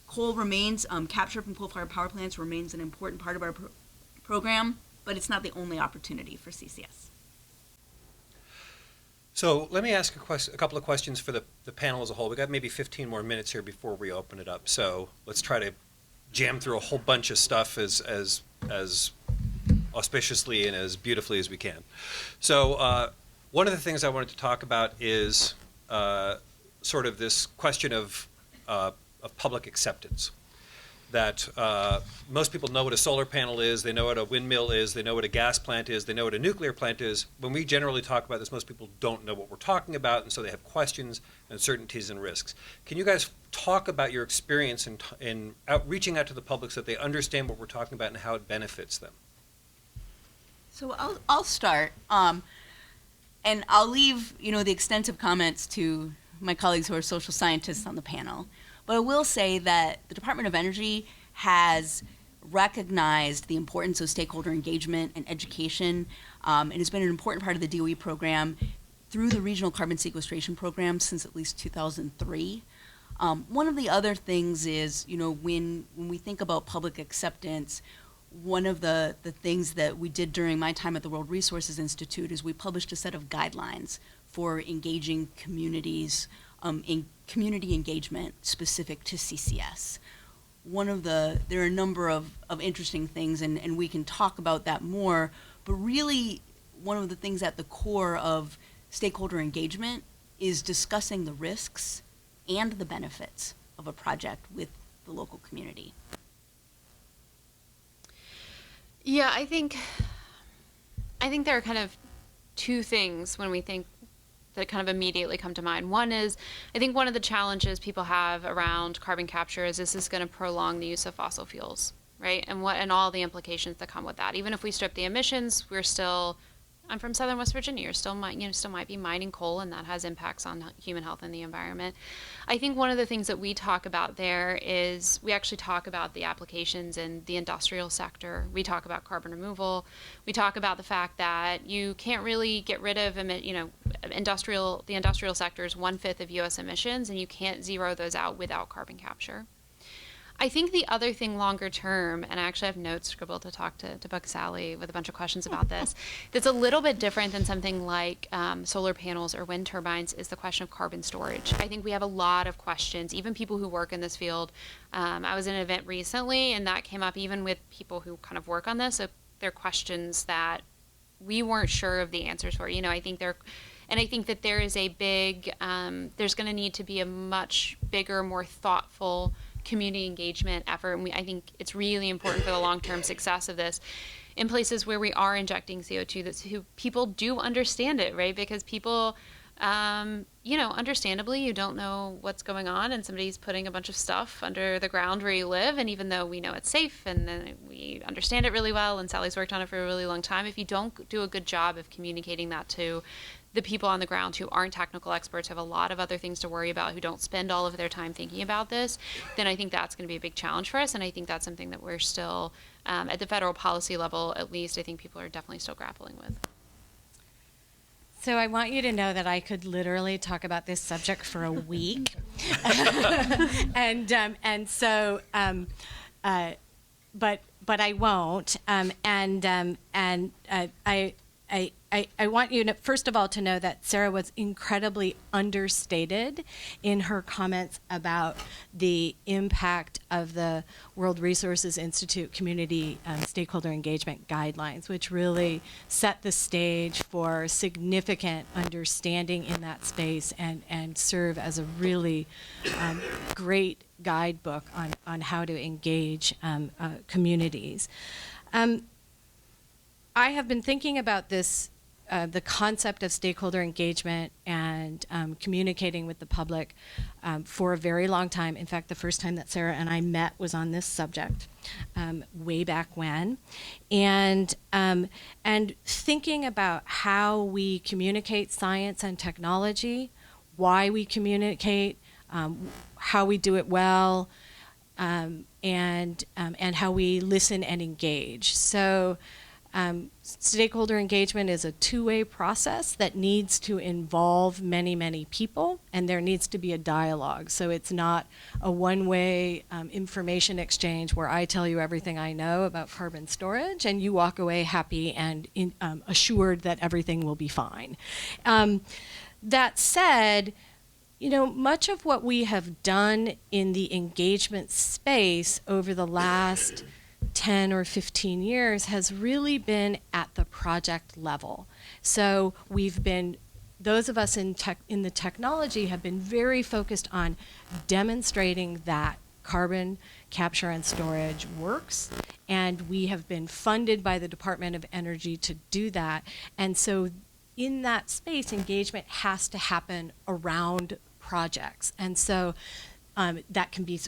coal remains, capture from coal-fired power plants remains an important part of our program, but it's not the only opportunity for CCS. So let me ask a couple of questions for the panel as a whole. We've got maybe 15 more minutes here before we open it up. So let's try to jam through a whole bunch of stuff as auspiciously and as beautifully as we can. So one of the things I wanted to talk about is sort of this question of public acceptance. That most people know what a solar panel is, they know what a windmill is, they know what a gas plant is, they know what a nuclear plant is. When we generally talk about this, most people don't know what we're talking about, and so they have questions, uncertainties, and risks. Can you guys talk about your experience in reaching out to the public so that they understand what we're talking about and how it benefits them? So I'll start, and I'll leave the extensive comments to my colleagues who are social scientists on the panel. But I will say that the Department of Energy has recognized the importance of stakeholder engagement and education, and it's been an important part of the DOE program through the regional carbon sequestration program since at least 2003. One of the other things is, when we think about public acceptance, one of the things that we did during my time at the World Resources Institute is we published a set of guidelines for engaging communities in community engagement specific to CCS. There are a number of interesting things, and we can talk about that more, but really one of the things at the core of stakeholder engagement is discussing the risks and the benefits of a project with the local community. Yeah, I think there are kind of two things when we think that kind of immediately come to mind. One is, I think one of the challenges people have around carbon capture is this is going to prolong the use of fossil fuels, right? And all the implications that come with that. Even if we strip the emissions, I'm from southern West Virginia. You still might be mining coal, and that has impacts on human health and the environment. I think one of the things that we talk about there is we actually talk about the applications in the industrial sector. We talk about carbon removal. We talk about the fact that you can't really get rid of the industrial sector is 1/5 of U.S. emissions, and you can't zero those out without carbon capture. I think the other thing longer term, and I actually have notes scribbled to talk to Buck Sally with a bunch of questions about this, that's a little bit different than something like solar panels or wind turbines, is the question of carbon storage. I think we have a lot of questions, even people who work in this field. I was in an event recently, and that came up even with people who kind of work on this. So there are questions that we weren't sure of the answers for. I think that there is there's going to need to be a much bigger, more thoughtful community engagement effort, and I think it's really important for the long-term success of this in places where we are injecting CO2 who people do understand it, right? Because people Understandably, you don't know what's going on, and somebody's putting a bunch of stuff under the ground where you live. And even though we know it's safe and then we understand it really well, and Sally's worked on it for a really long time, if you don't do a good job of communicating that to the people on the ground who aren't technical experts, have a lot of other things to worry about, who don't spend all of their time thinking about this, then I think that's going to be a big challenge for us. And I think that's something that we're still, at the federal policy level, at least, I think people are definitely still grappling with. So I want you to know that I could literally talk about this subject for a week, but I won't. I want you to, first of all, to know that Sarah was incredibly understated in her comments about the impact of the World Resources Institute Community Stakeholder Engagement Guidelines, which really set the stage for significant understanding in that space and serve as a really great guidebook on how to engage communities. I have been thinking about this, the concept of stakeholder engagement and communicating with the public for a very long time. In fact, the first time that Sarah and I met was on this subject way back when. And thinking about how we communicate science and technology, why we communicate, how we do it well, and how we listen and engage. So stakeholder engagement is a two-way process that needs to involve many, many people, and there needs to be a dialogue. So it's not a one-way information exchange where I tell you everything I know about carbon storage and you walk away happy and assured that everything will be fine. That said, much of what we have done in the engagement space over the last 10 or 15 years has really been at the project level. So those of us in the technology have been very focused on demonstrating that carbon capture and storage works, and we have been funded by the Department of Energy to do that. And so in that space, engagement has to happen around projects. And so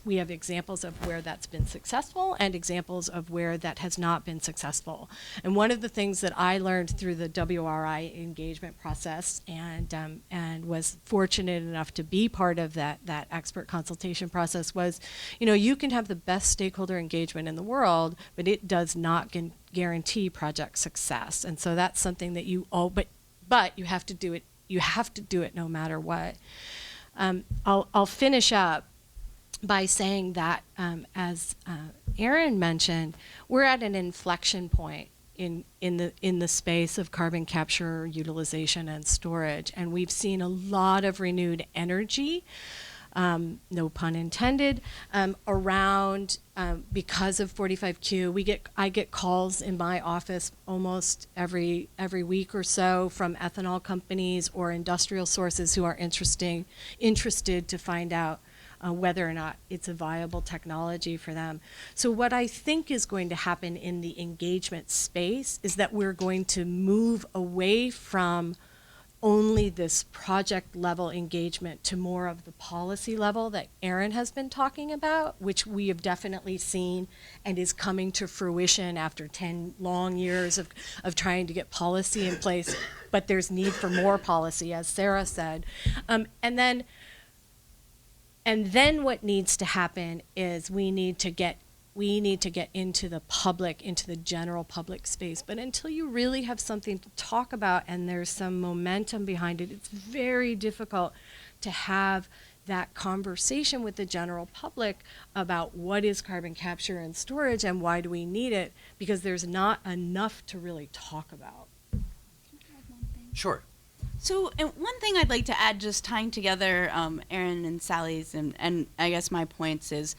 we have examples of where that's been successful and examples of where that has not been successful. And one of the things that I learned through the WRI engagement process and was fortunate enough to be part of that expert consultation process was, you can have the best stakeholder engagement in the world, but it does not guarantee project success. And so that's something that but you have to do it. You have to do it no matter what. I'll finish up by saying that, as Erin mentioned, we're at an inflection point in the space of carbon capture, utilization, and storage, and we've seen a lot of renewed energy, no pun intended, around because of 45Q. I get calls in my office almost every week or so from ethanol companies or industrial sources who are interested to find out whether or not it's a viable technology for them. So what I think is going to happen in the engagement space is that we're going to move away from only this project level engagement to more of the policy level that Erin has been talking about, which we have definitely seen and is coming to fruition after 10 long years of trying to get policy in place, but there's need for more policy, as Sarah said. And then what needs to happen is we need to get into the public, into the general public space. But until you really have something to talk about and there's some momentum behind it, it's very difficult to have that conversation with the general public about what is carbon capture and storage and why do we need it, because there's not enough to really talk about. Sure. So one thing I'd like to add, just tying together Erin and Sally's and I guess my points is,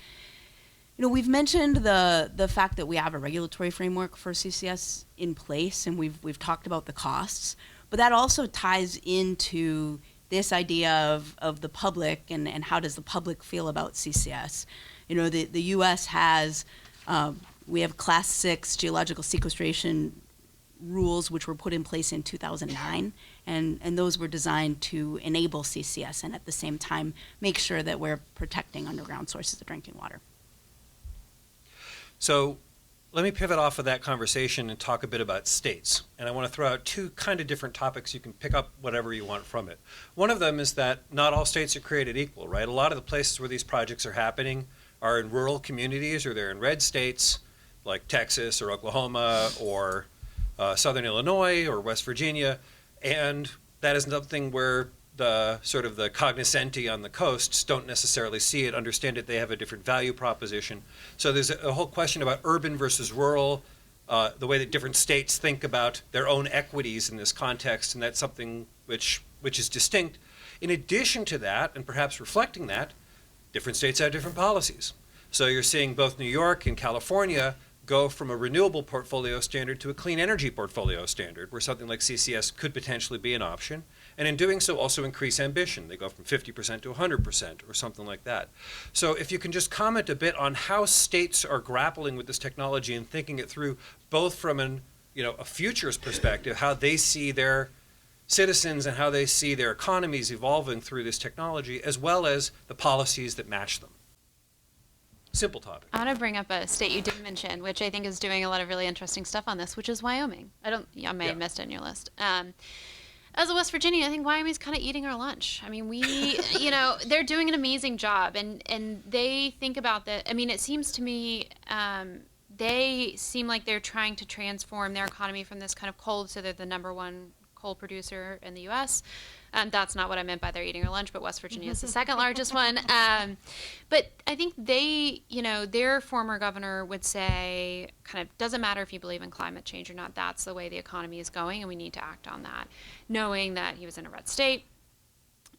we've mentioned the fact that we have a regulatory framework for CCS in place, and we've talked about the costs, but that also ties into this idea of the public and how does the public feel about CCS. The U.S. has, we have Class 6 geological sequestration rules which were put in place in 2009, and those were designed to enable CCS and at the same time make sure that we're protecting underground sources of drinking water. So let me pivot off of that conversation and talk a bit about states. And I want to throw out two kind of different topics. You can pick up whatever you want from it. One of them is that not all states are created equal, right? A lot of the places where these projects are happening are in rural communities, or they're in red states like Texas or Oklahoma or Southern Illinois or West Virginia. And that is something where the sort of the cognoscenti on the coasts don't necessarily see it, understand it. They have a different value proposition. So there's a whole question about urban versus rural, the way that different states think about their own equities in this context, and that's something which is distinct. In addition to that, and perhaps reflecting that, different states have different policies. So you're seeing both New York and California go from a renewable portfolio standard to a clean energy portfolio standard, where something like CCS could potentially be an option. And in doing so, also increase ambition. They go from 50% to 100% or something like that. So if you can just comment a bit on how states are grappling with this technology and thinking it through, both from a futures perspective, how they see their citizens and how they see their economies evolving through this technology, as well as the policies that match them. Simple topic. I want to bring up a state you didn't mention, which I think is doing a lot of really interesting stuff on this, which is Wyoming. I may have missed it in your list. As a West Virginia, I think Wyoming's kind of eating our lunch. I mean, they're doing an amazing job, and they think about that. I mean, it seems to me they seem like they're trying to transform their economy from this kind of coal, so they're the number one coal producer in the U.S. That's not what I meant by they're eating our lunch, but West Virginia is the second largest one. But I think their former governor would say, kind of, doesn't matter if you believe in climate change or not, that's the way the economy is going, and we need to act on that, knowing that he was in a red state.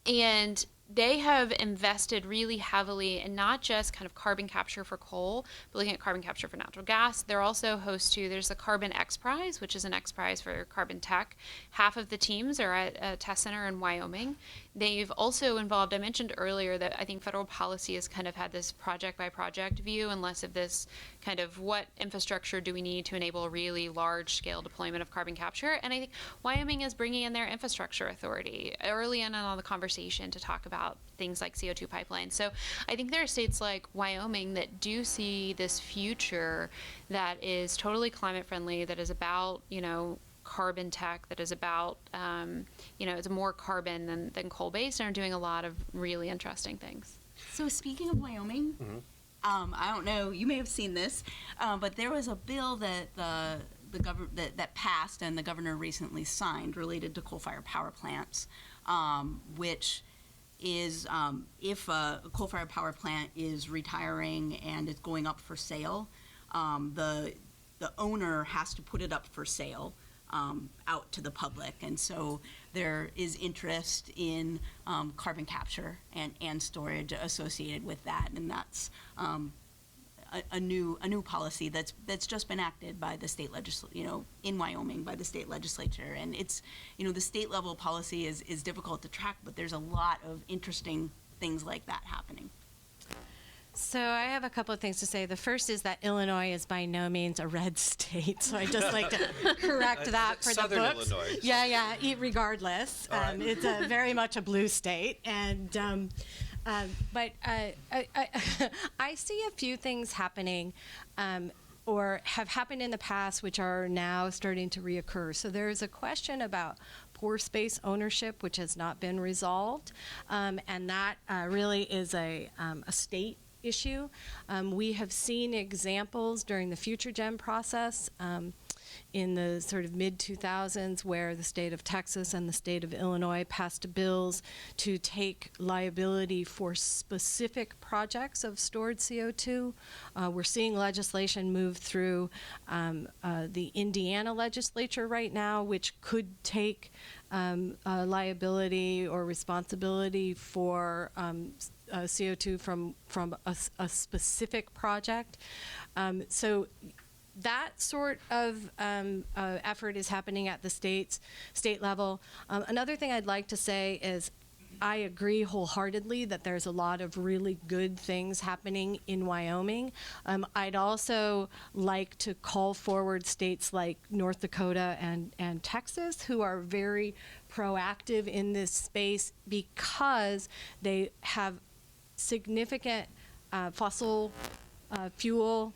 And they have invested really heavily in not just kind of carbon capture for coal, but looking at carbon capture for natural gas. They're also host to, there's the Carbon X Prize, which is an X Prize for CarbonTech. Half of the teams are at a test center in Wyoming. They've also involved, I mentioned earlier that I think federal policy has kind of had this project by project view and less of this kind of what infrastructure do we need to enable a really large scale deployment of carbon capture. And I think Wyoming is bringing in their infrastructure authority early in on the conversation to talk about things like CO2 pipelines. So I think there are states like Wyoming that do see this future that is totally climate friendly, that is about, carbon tech, that is about, it's more carbon than coal-based, and are doing a lot of really interesting things. So speaking of Wyoming, I don't know, you may have seen this, but there was a bill that that passed and the governor recently signed related to coal-fired power plants, which is if a coal-fired power plant is retiring and it's going up for sale, the owner has to put it up for sale out to the public. And so there is interest in carbon capture and storage associated with that, and that's a new policy that's just been acted by the state legislature, in Wyoming by the state legislature. And it's, the state level policy is difficult to track, but there's a lot of interesting things like that happening. So I have a couple of things to say. The first is that Illinois is by no means a red state, so I'd just like to correct that for Southern the books. Illinois. Yeah, regardless. Right. It's a very much a blue state, and but I see a few things happening or have happened in the past which are now starting to reoccur. So there's a question about pore space ownership, which has not been resolved, and that really is a state issue. We have seen examples during the Future Gen process in the sort of mid-2000s where the state of Texas and the state of Illinois passed bills to take liability for specific projects of stored CO2. We're seeing legislation move through the Indiana legislature right now, which could take liability or responsibility for CO2 from a specific project. So that sort of effort is happening at the state level. Another thing I'd like to say is I agree wholeheartedly that there's a lot of really good things happening in Wyoming. I'd also like to call forward states like North Dakota and Texas, who are very proactive in this space because they have significant fossil fuel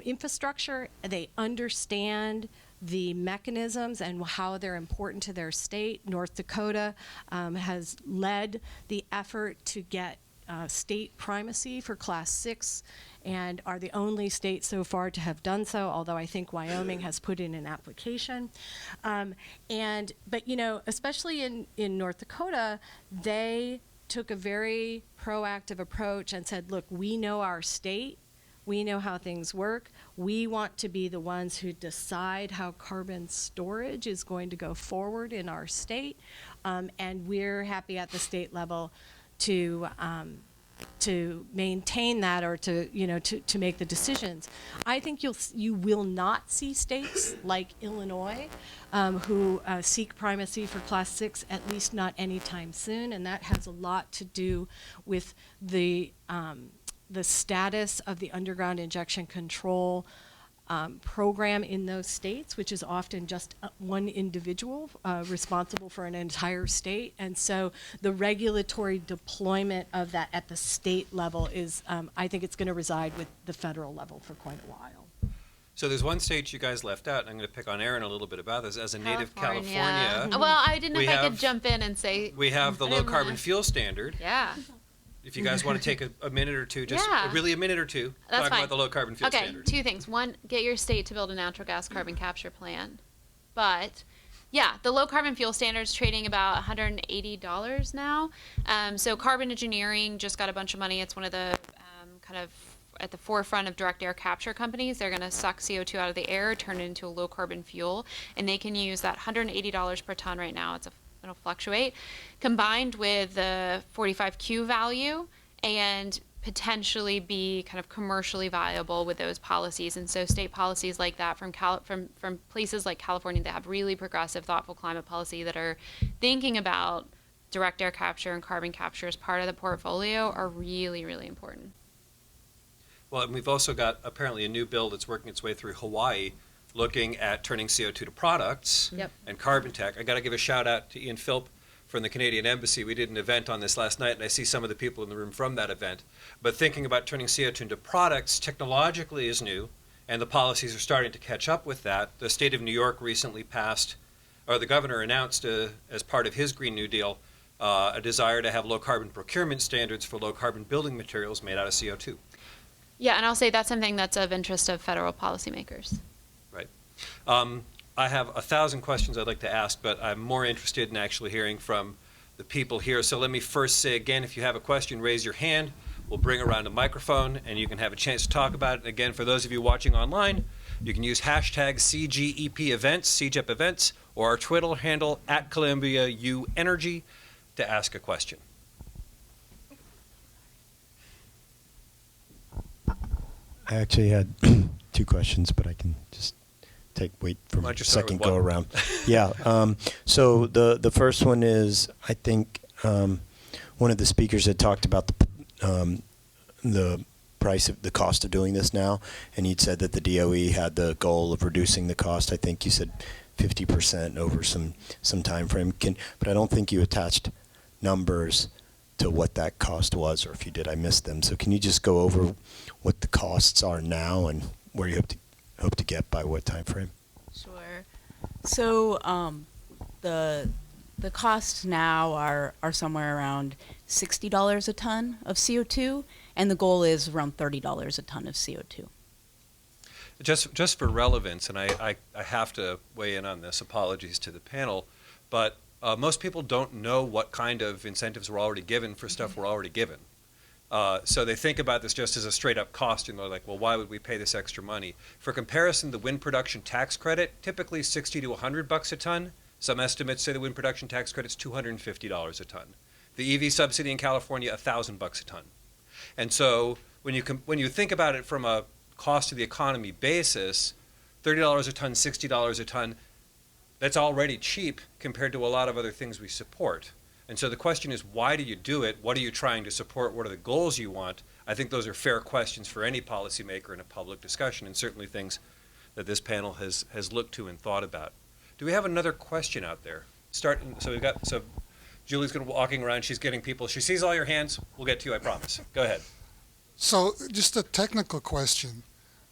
infrastructure. They understand the mechanisms and how they're important to their state. North Dakota has led the effort to get state primacy for Class 6 and are the only state so far to have done so, although I think Wyoming has put in an application. But you know, especially in North Dakota, they took a very proactive approach and said, look, we know our state. We know how things work. We want to be the ones who decide how carbon storage is going to go forward in our state, and we're happy at the state level to maintain that, or to make the decisions. I think you will not see states like Illinois who seek primacy for Class 6, at least not anytime soon, and that has a lot to do with the status of the underground injection control program in those states, which is often just one individual responsible for an entire state. And so the regulatory deployment of that at the state level is, I think it's going to reside with the federal level for quite a while. So there's one state you guys left out, and I'm going to pick on Erin a little bit about this. As a native California, Well, I didn't know if I could jump in and say. we have the I low didn't carbon wanna- fuel standard. Yeah. If you guys want to take a minute or two, just Yeah. really a minute or two, That's talk fine. about the low carbon fuel Okay, standard. two things. One, get your state to build a natural gas carbon capture plan. But yeah, the low carbon fuel standard is trading about $180 now. So Carbon Engineering just got a bunch of money. It's one of the kind of at the forefront of direct air capture companies. They're going to suck CO2 out of the air, turn it into a low carbon fuel, and they can use that $180 per ton right now. It'll fluctuate, combined with the 45Q value, and potentially be kind of commercially viable with those policies. And so state policies like that from places like California that have really progressive, thoughtful climate policy that are thinking about direct air capture and carbon capture as part of the portfolio are really, really important. Well, and we've also got apparently a new bill that's working its way through Hawaii, looking at turning CO2 to products Yep. and CarbonTech. I got to give a shout out to Ian Philp from the Canadian Embassy. We did an event on this last night, and I see some of the people in the room from that event. But thinking about turning CO2 into products technologically is new, and the policies are starting to catch up with that. The state of New York recently passed, or the governor announced as part of his Green New Deal, a desire to have low carbon procurement standards for low carbon building materials made out of CO2. Yeah, and I'll say that's something that's of interest of federal policymakers. Right. I have 1,000 questions I'd like to ask, but I'm more interested in actually hearing from the people here. So let me first say again, if you have a question, raise your hand. We'll bring around a microphone, and you can have a chance to talk about it. Again, for those of you watching online, you can use hashtag CGEP events, CGEP events, or our Twitter handle @ColumbiaUEnergy to ask a question. I actually had two questions, but I can just wait for Why my don't you start second with one? go around. Yeah. So the first one is, I think one of the speakers had talked about the price of the cost of doing this now, and he'd said that the DOE had the goal of reducing the cost. I think you said 50% over some time frame. But I don't think you attached numbers to what that cost was, or if you did, I missed them. So can you just go over what the costs are now and where you hope to get by what time frame? Sure. So the costs now are somewhere around $60 a ton of CO2, and the goal is around $30 a ton of CO2. Just for relevance, and I have to weigh in on this, apologies to the panel, but most people don't know what kind of incentives were already given for stuff we're already given. So they think about this just as a straight up cost, and they're like, well, why would we pay this extra money? For comparison, the wind production tax credit, typically $60 to $100 a ton. Some estimates say the wind production tax credit's $250 a ton. The EV subsidy in California, $1,000 a ton. And so when you think about it from a cost of the economy basis, $30 a ton, $60 a ton, that's already cheap compared to a lot of other things we support. And so the question is, why do you do it? What are you trying to support? What are the goals you want? I think those are fair questions for any policymaker in a public discussion, and certainly things that this panel has looked to and thought about. Do we have another question out there? So Julie's walking around, she's getting people, she sees all your hands, we'll get to you, I promise. Go ahead. So just a technical question.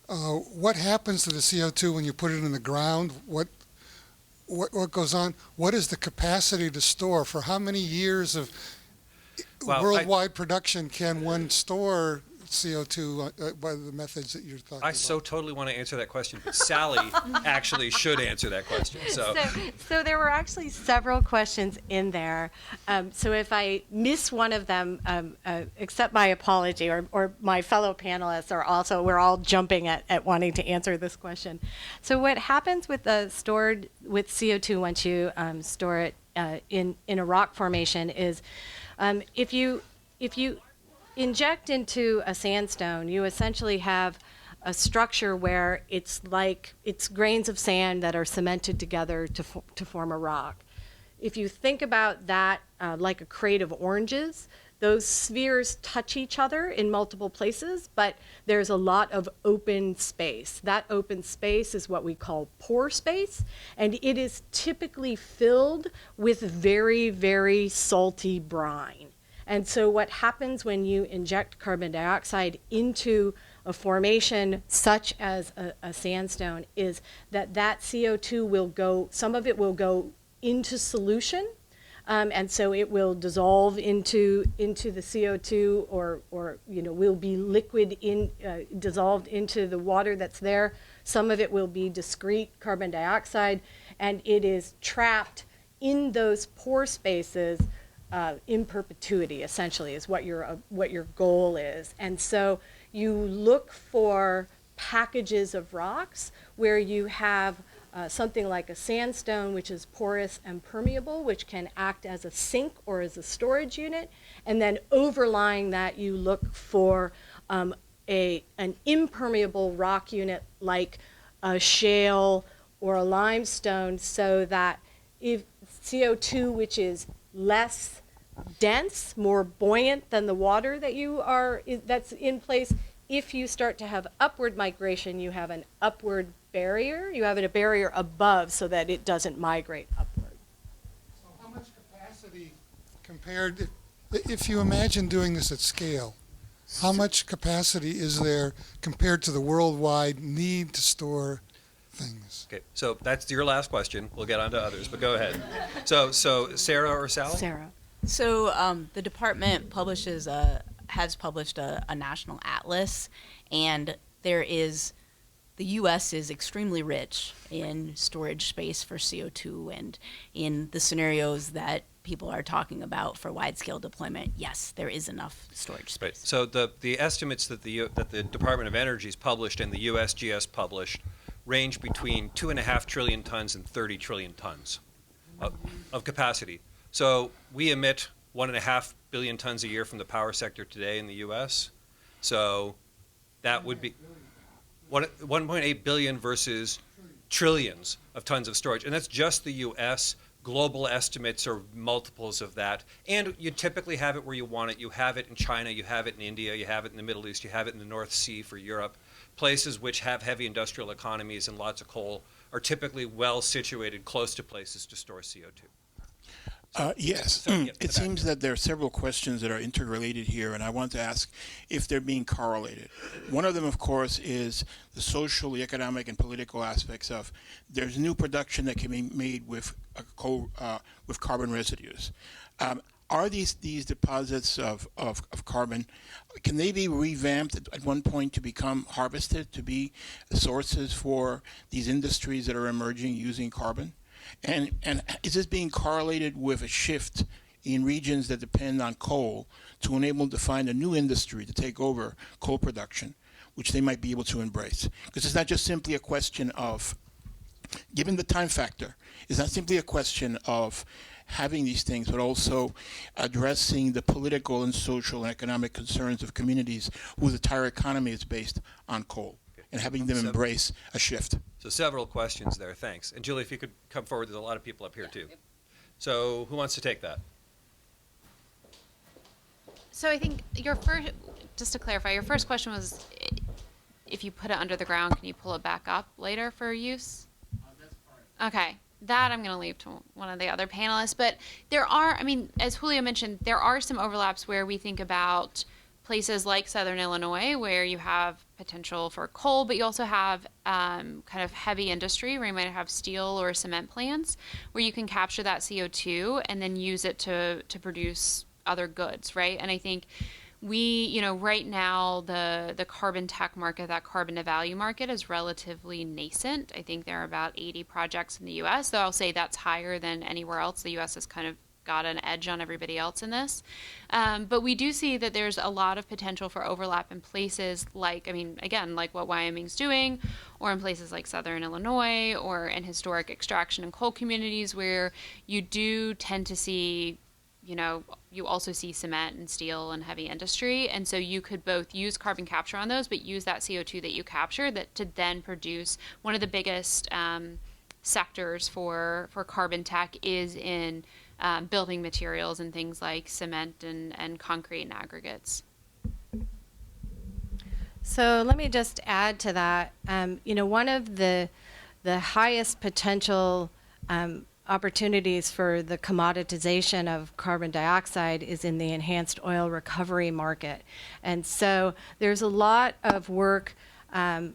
What happens to the CO2 when you put it in the ground? What goes on? What is the capacity to store? For how many years of worldwide production can one store CO2 by the methods that you're talking about? I so totally want to answer that question, but Sally actually should answer that question. So there were actually several questions in there. So if I miss one of them, accept my apology, or my fellow panelists we're all jumping at wanting to answer this question. So what happens with CO2 once you store it in a rock formation is if you inject into a sandstone, you essentially have a structure where it's grains of sand that are cemented together to form a rock. If you think about that like a crate of oranges, those spheres touch each other in multiple places, but there's a lot of open space. That open space is what we call pore space, and it is typically filled with very, very salty brine. And so what happens when you inject carbon dioxide into a formation such as a sandstone is that CO2 will go, some of it will go into solution, and so it will dissolve into the CO2 or will be liquid dissolved into the water that's there. Some of it will be discrete carbon dioxide, and it is trapped in those pore spaces in perpetuity, essentially, is what your goal is. And so you look for packages of rocks where you have something like a sandstone, which is porous and permeable, which can act as a sink or as a storage unit. And then overlying that, you look for an impermeable rock unit like a shale or a limestone, so that if CO2, which is less dense, more buoyant than the water that's in place, if you start to have upward migration, you have an upward barrier. You have a barrier above so that it doesn't migrate upward. So how much capacity compared, if you imagine doing this at scale, how much capacity is there compared to the worldwide need to store things? Okay, so that's your last question. We'll get on to others, but go ahead. So Sarah or Sally? Sarah. So the department has published a national atlas, and the U.S. is extremely rich in storage space for CO2, and in the scenarios that people are talking about for wide-scale deployment, yes, there is enough storage space. Right. So the estimates that the Department of Energy has published and the USGS published range between 2.5 trillion tons and 30 trillion tons of capacity. So we emit 1.5 billion tons a year from the power sector today in the U.S. So that would be 1.8 billion versus trillions of tons of storage. And that's just the U.S. Global estimates are multiples of that. And you typically have it where you want it. You have it in China, you have it in India, you have it in the Middle East, you have it in the North Sea for Europe. Places which have heavy industrial economies and lots of coal are typically well situated close to places to store CO2. Yes. It seems that there are several questions that are interrelated here, and I want to ask if they're being correlated. One of them, of course, is the social, the economic, and political aspects of there's new production that can be made with carbon residues. Are these deposits of carbon, can they be revamped at one point to become harvested, to be sources for these industries that are emerging using carbon? And is this being correlated with a shift in regions that depend on coal to enable them to find a new industry to take over coal production, which they might be able to embrace? Because it's not just simply a question of, given the time factor, it's not simply a question of having these things, but also addressing the political and social and economic concerns of communities whose entire economy is based on coal, and having them embrace a shift. So several questions there, thanks. And Julie, if you could come forward, there's a lot of people up here too. So who wants to take that? So I think your first, just to clarify, your first question was, if you put it under the ground, can you pull it back up later for use? Okay, that I'm going to leave to one of the other panelists. But there are, I mean, as Julio mentioned, there are some overlaps where we think about places like Southern Illinois, where you have potential for coal, but you also have kind of heavy industry, where you might have steel or cement plants, where you can capture that CO2 and then use it to produce other goods, right? And I think right now the CarbonTech market, that carbon to value market, is relatively nascent. I think there are about 80 projects in the U.S., though I'll say that's higher than anywhere else. The U.S. has kind of got an edge on everybody else in this. But we do see that there's a lot of potential for overlap in places like, again, like what Wyoming's doing, or in places like Southern Illinois, or in historic extraction and coal communities where you do tend to see, you also see cement and steel and heavy industry. And so you could both use carbon capture on those, but use that CO2 that you capture to then produce. One of the biggest sectors for CarbonTech is in building materials and things like cement and concrete and aggregates. So let me just add to that. One of the highest potential opportunities for the commoditization of carbon dioxide is in the enhanced oil recovery market. And so there's a lot of work to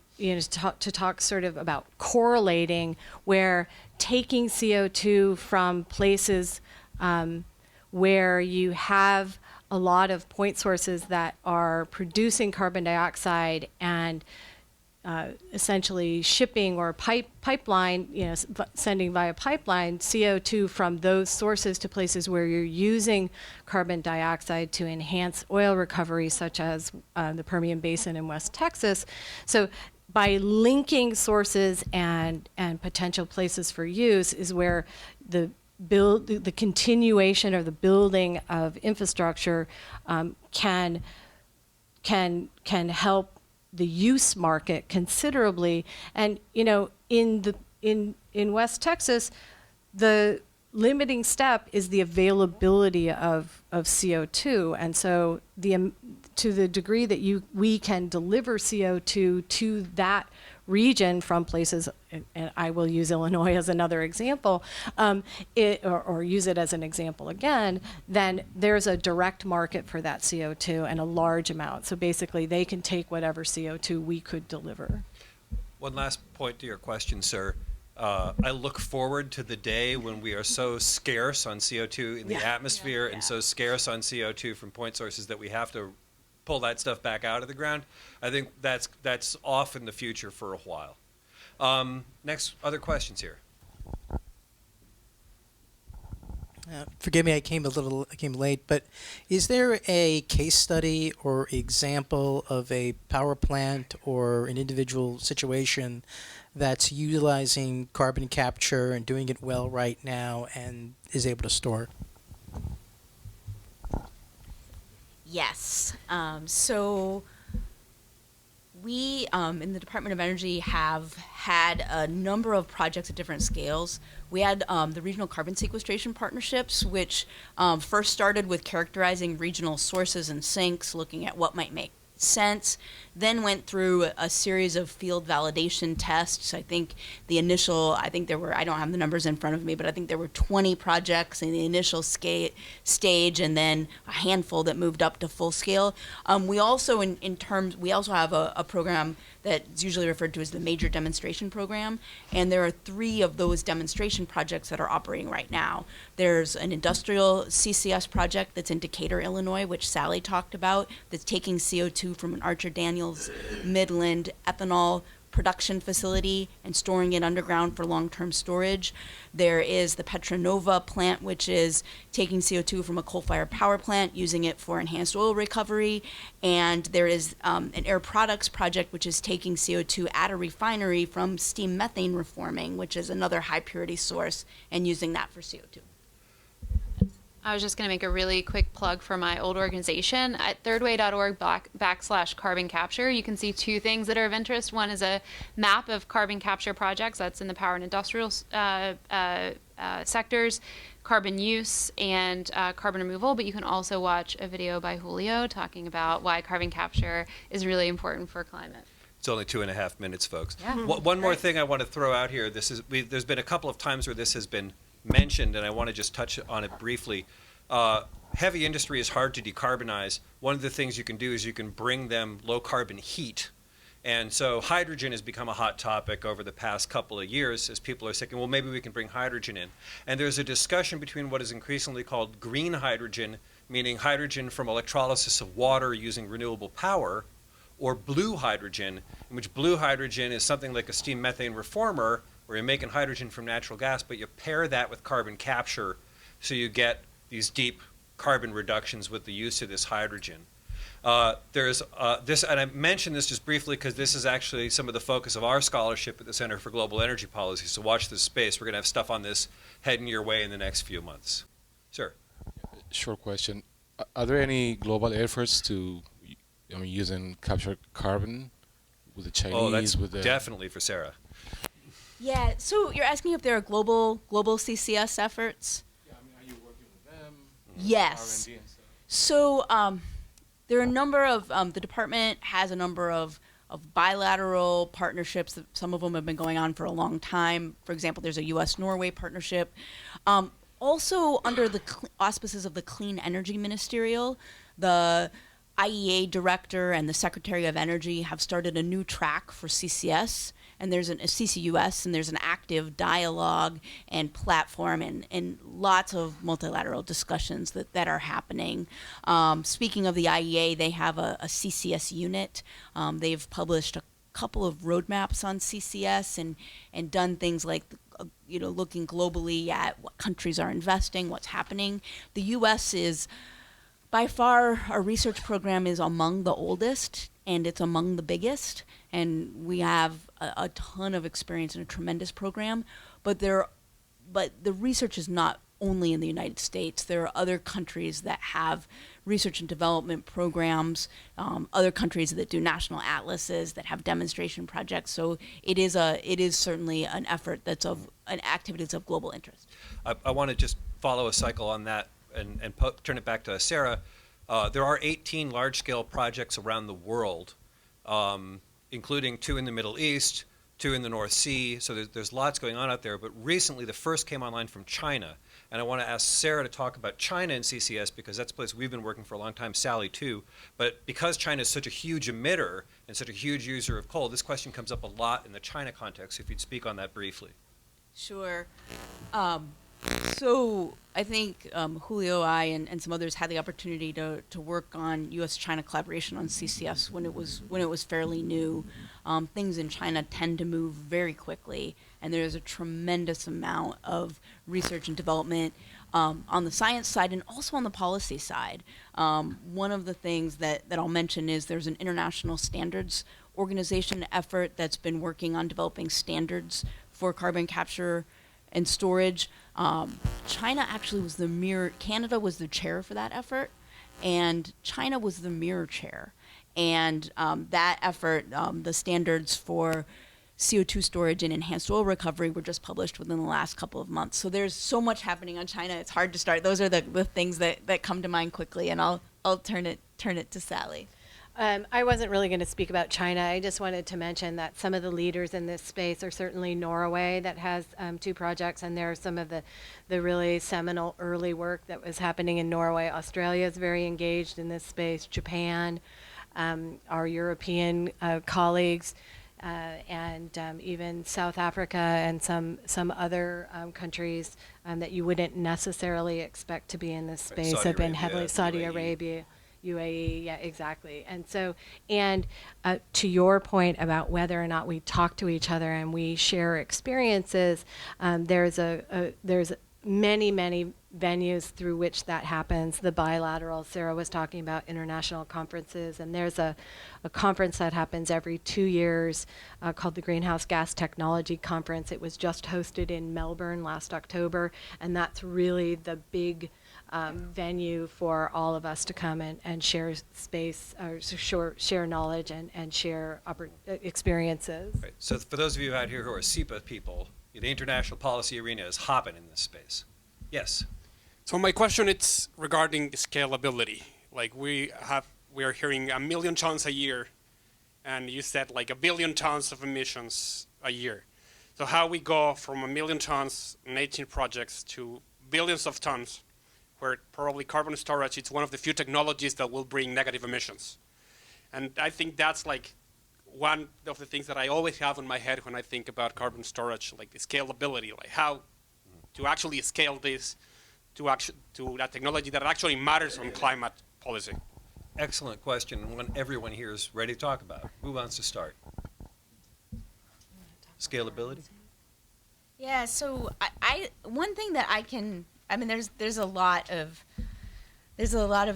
talk sort of about correlating where taking CO2 from places where you have a lot of point sources that are producing carbon dioxide and essentially shipping or pipeline, sending via pipeline CO2 from those sources to places where you're using carbon dioxide to enhance oil recovery, such as the Permian Basin in West Texas. So by linking sources and potential places for use is where the continuation of the building of infrastructure can help the use market considerably. And in West Texas, the limiting step is the availability of CO2, and so to the degree that we can deliver CO2 to that region from places, and I will use Illinois as another example, or use it as an example again, then there's a direct market for that CO2 and a large amount. So basically they can take whatever CO2 we could deliver. One last point to your question, sir. I look forward to the day when we are so scarce on CO2 in the atmosphere and so scarce on CO2 from point sources that we have to pull that stuff back out of the ground. I think that's off in the future for a while. Next, other questions here. Forgive me, I came late, but is there a case study or example of a power plant or an individual situation that's utilizing carbon capture and doing it well right now and is able to store it? Yes. So we in the Department of Energy have had a number of projects at different scales. We had the regional carbon sequestration partnerships, which first started with characterizing regional sources and sinks, looking at what might make sense, then went through a series of field validation tests. I think there were, I don't have the numbers in front of me, but I think there were 20 projects in the initial stage, and then a handful that moved up to full scale. We also, we also have a program that's usually referred to as the Major Demonstration Program, and there are 3 of those demonstration projects that are operating right now. There's an industrial CCUS project that's in Decatur, Illinois, which Sally talked about, that's taking CO2 from an Archer Daniels Midland ethanol production facility and storing it underground for long-term storage. There is the Petronova plant, which is taking CO2 from a coal-fired power plant, using it for enhanced oil recovery. And there is an Air Products project, which is taking CO2 at a refinery from steam methane reforming, which is another high-purity source, and using that for CO2. I was just going to make a really quick plug for my old organization. At thirdway.org/carbon capture, you can see 2 things that are of interest. One is a map of carbon capture projects that's in the power and industrial sectors. carbon use and carbon removal, but you can also watch a video by Julio talking about why carbon capture is really important for climate. It's only 2.5 minutes, folks. Yeah. One more thing I want to throw out here. There's been a couple of times where this has been mentioned, and I want to just touch on it briefly. Heavy industry is hard to decarbonize. One of the things you can do is you can bring them low carbon heat. And so hydrogen has become a hot topic over the past couple of years as people are thinking, well, maybe we can bring hydrogen in. And there's a discussion between what is increasingly called green hydrogen, meaning hydrogen from electrolysis of water using renewable power, or blue hydrogen, in which blue hydrogen is something like a steam methane reformer, where you're making hydrogen from natural gas, but you pair that with carbon capture, so you get these deep carbon reductions with the use of this hydrogen. There's this, and I mentioned this just briefly because this is actually some of the focus of our scholarship at the Center for Global Energy Policy, so watch this space. We're going to have stuff on this heading your way in the next few months. Sir? Short question. Are there any global efforts to, using captured carbon with the Chinese? Oh, that's with the definitely for Sarah. Yeah, so you're asking if there are global CCS efforts? Yeah, are you working with them? Yes. R&D and stuff? So there are a number of, the department has a number of bilateral partnerships. Some of them have been going on for a long time. For example, there's a U.S.-Norway partnership. Also, under the auspices of the Clean Energy Ministerial, the IEA director and the Secretary of Energy have started a new track for CCS, and there's a CCUS, and there's an active dialogue and platform and lots of multilateral discussions that are happening. Speaking of the IEA, they have a CCS unit. They've published a couple of roadmaps on CCS and done things like looking globally at what countries are investing, what's happening. The U.S. is by far, our research program is among the oldest, and it's among the biggest, and we have a ton of experience in a tremendous program. But the research is not only in the United States. There are other countries that have research and development programs, other countries that do national atlases, that have demonstration projects. So it is certainly an effort that's an activity that's of global interest. I want to just follow a cycle on that and turn it back to Sarah. There are 18 large-scale projects around the world, including 2 in the Middle East, 2 in the North Sea. So there's lots going on out there. But recently, the first came online from China. And I want to ask Sarah to talk about China and CCS because that's a place we've been working for a long time, Sally too. But because China is such a huge emitter and such a huge user of coal, this question comes up a lot in the China context. If you'd speak on that briefly. Sure. So I think Julio, and some others had the opportunity to work on U.S.-China collaboration on CCS when it was fairly new. Things in China tend to move very quickly, and there's a tremendous amount of research and development on the science side and also on the policy side. One of the things that I'll mention is there's an international standards organization effort that's been working on developing standards for carbon capture and storage. China actually was Canada was the chair for that effort, and China was the mirror chair. And that effort, the standards for CO2 storage and enhanced oil recovery were just published within the last couple of months. So there's so much happening on China, it's hard to start. Those are the things that come to mind quickly, and I'll turn it to Sally. I wasn't really going to speak about China. I just wanted to mention that some of the leaders in this space are certainly Norway that has 2 projects, and there are some of the really seminal early work that was happening in Norway. Australia is very engaged in this space. Japan, our European colleagues, and even South Africa and some other countries that you wouldn't necessarily expect to be in this space have been heavily Saudi Arabia. UAE, yeah, exactly. And so, to your point about whether or not we talk to each other and we share experiences, there's many venues through which that happens. The bilateral, Sarah was talking about international conferences, and there's a conference that happens every 2 years called the Greenhouse Gas Technology Conference. It was just hosted in Melbourne last October, and that's really the big venue for all of us to come and share space, or share knowledge and share experiences. Right. So for those of you out here who are SEPA people, the international policy arena is hopping in this space. Yes? So my question is regarding scalability. Like we are hearing 1 million tons a year, and you said like 1 billion tons of emissions a year. So how we go from 1 million tons in 18 projects to billions of tons, where probably carbon storage is one of the few technologies that will bring negative emissions. And I think that's like one of the things that I always have in my head when I think about carbon storage, like the scalability, like how to actually scale this to that technology that actually matters on climate policy. Excellent question, and one everyone here is ready to talk about. Who wants to start? Scalability? Yeah, so I one thing that there's a lot of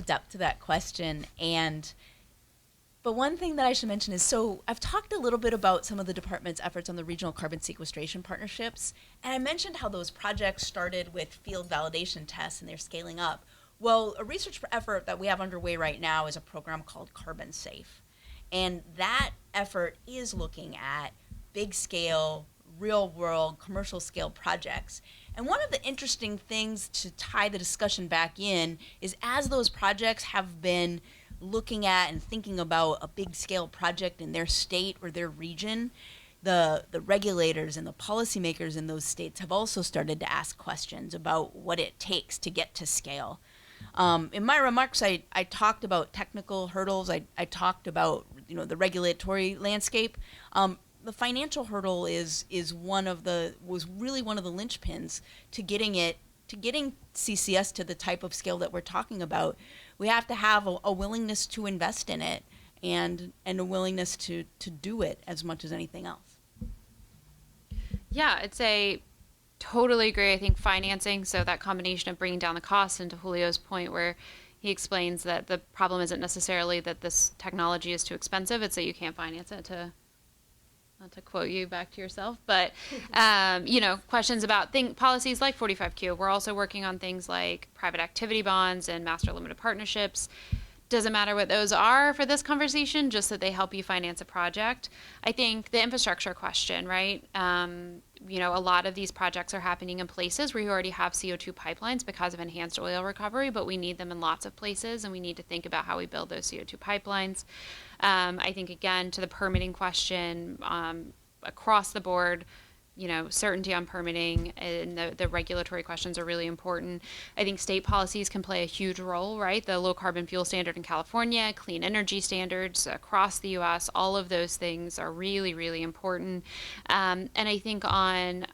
depth to that question, but one thing that I should mention is, so I've talked a little bit about some of the department's efforts on the regional carbon sequestration partnerships, and I mentioned how those projects started with field validation tests and they're scaling up. Well, a research effort that we have underway right now is a program called Carbon Safe, and that effort is looking at big scale, real world, commercial scale projects. And one of the interesting things to tie the discussion back in is, as those projects have been looking at and thinking about a big scale project in their state or their region, the regulators and the policymakers in those states have also started to ask questions about what it takes to get to scale. In my remarks, I talked about technical hurdles. I talked about the regulatory landscape. The financial hurdle was really one of the linchpins to getting CCS to the type of scale that we're talking about. We have to have a willingness to invest in it and a willingness to do it as much as anything else. Yeah, totally agree. I think financing, so that combination of bringing down the costs, and to Julio's point where he explains that the problem isn't necessarily that this technology is too expensive, it's that you can't finance it, not to quote you back to yourself, but questions about policies like 45Q. We're also working on things like private activity bonds and master limited partnerships. Doesn't matter what those are for this conversation, just that they help you finance a project. I think the infrastructure question, right? A lot of these projects are happening in places where you already have CO2 pipelines because of enhanced oil recovery, but we need them in lots of places, and we need to think about how we build those CO2 pipelines. I think, again, to the permitting question, across the board, certainty on permitting and the regulatory questions are really important. I think state policies can play a huge role, right? The low carbon fuel standard in California, clean energy standards across the U.S., all of those things are really, really important. And I think I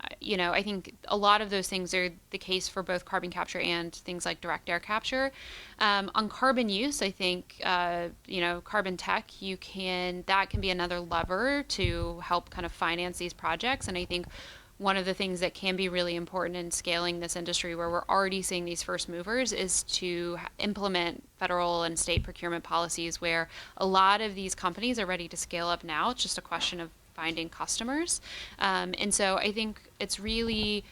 think a lot of those things are the case for both carbon capture and things like direct air capture. On carbon use, I think, CarbonTech, that can be another lever to help kind of finance these projects. And I think one of the things that can be really important in scaling this industry, where we're already seeing these first movers, is to implement federal and state procurement policies where a lot of these companies are ready to scale up now. It's just a question of finding customers. And so I think it's really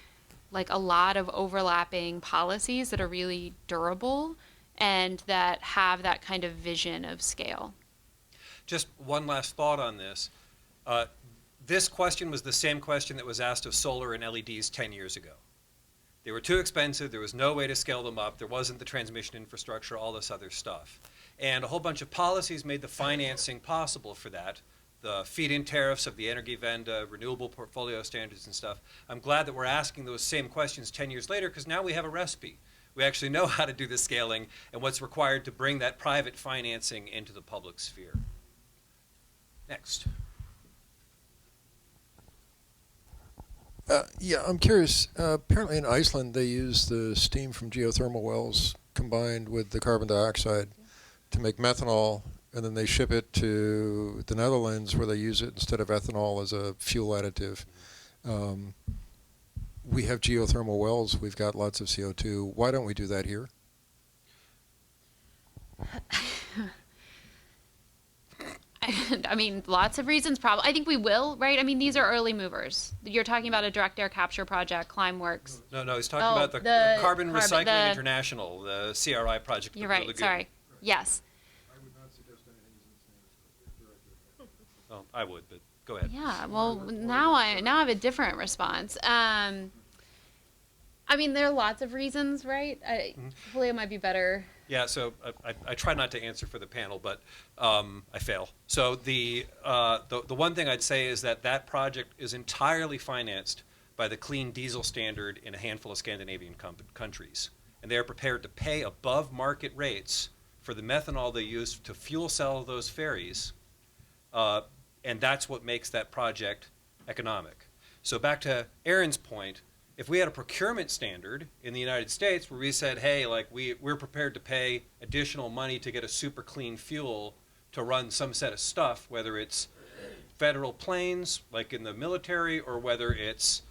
like a lot of overlapping policies that are really durable and that have that kind of vision of scale. Just one last thought on this. This question was the same question that was asked of solar and LEDs 10 years ago. They were too expensive. There was no way to scale them up. There wasn't the transmission infrastructure, all this other stuff. And a whole bunch of policies made the financing possible for that. The feed-in tariffs of the Energiewende, renewable portfolio standards and stuff. I'm glad that we're asking those same questions 10 years later, because now we have a recipe. We actually know how to do the scaling and what's required to bring that private financing into the public sphere. Next. Yeah, I'm curious. Apparently in Iceland they use the steam from geothermal wells combined with the carbon dioxide to make methanol, and then they ship it to the Netherlands where they use it instead of ethanol as a fuel additive. We have geothermal wells. We've got lots of CO2. Why don't we do that here? I mean, lots of reasons. Probably, I think we will, right? I mean, these are early movers. You're talking about a direct air capture project, Climeworks. No, he's talking about the Carbon Recycling International, the CRI project. You're right. Sorry. Yes. I would not suggest anything using direct air capture. Oh, I would, but go ahead. Yeah. Well, now I have a different response. I mean, there are lots of reasons, right? Julio might be better. Yeah, so I try not to answer for the panel, but I fail. So the one thing I'd say is that project is entirely financed by the clean diesel standard in a handful of Scandinavian countries. And they are prepared to pay above market rates for the methanol they use to fuel cell those ferries, and that's what makes that project economic. So back to Erin's point, if we had a procurement standard in the United States where we said, hey, like we're prepared to pay additional money to get a super clean fuel to run some set of stuff, whether it's federal planes, like in the military, or whether it's,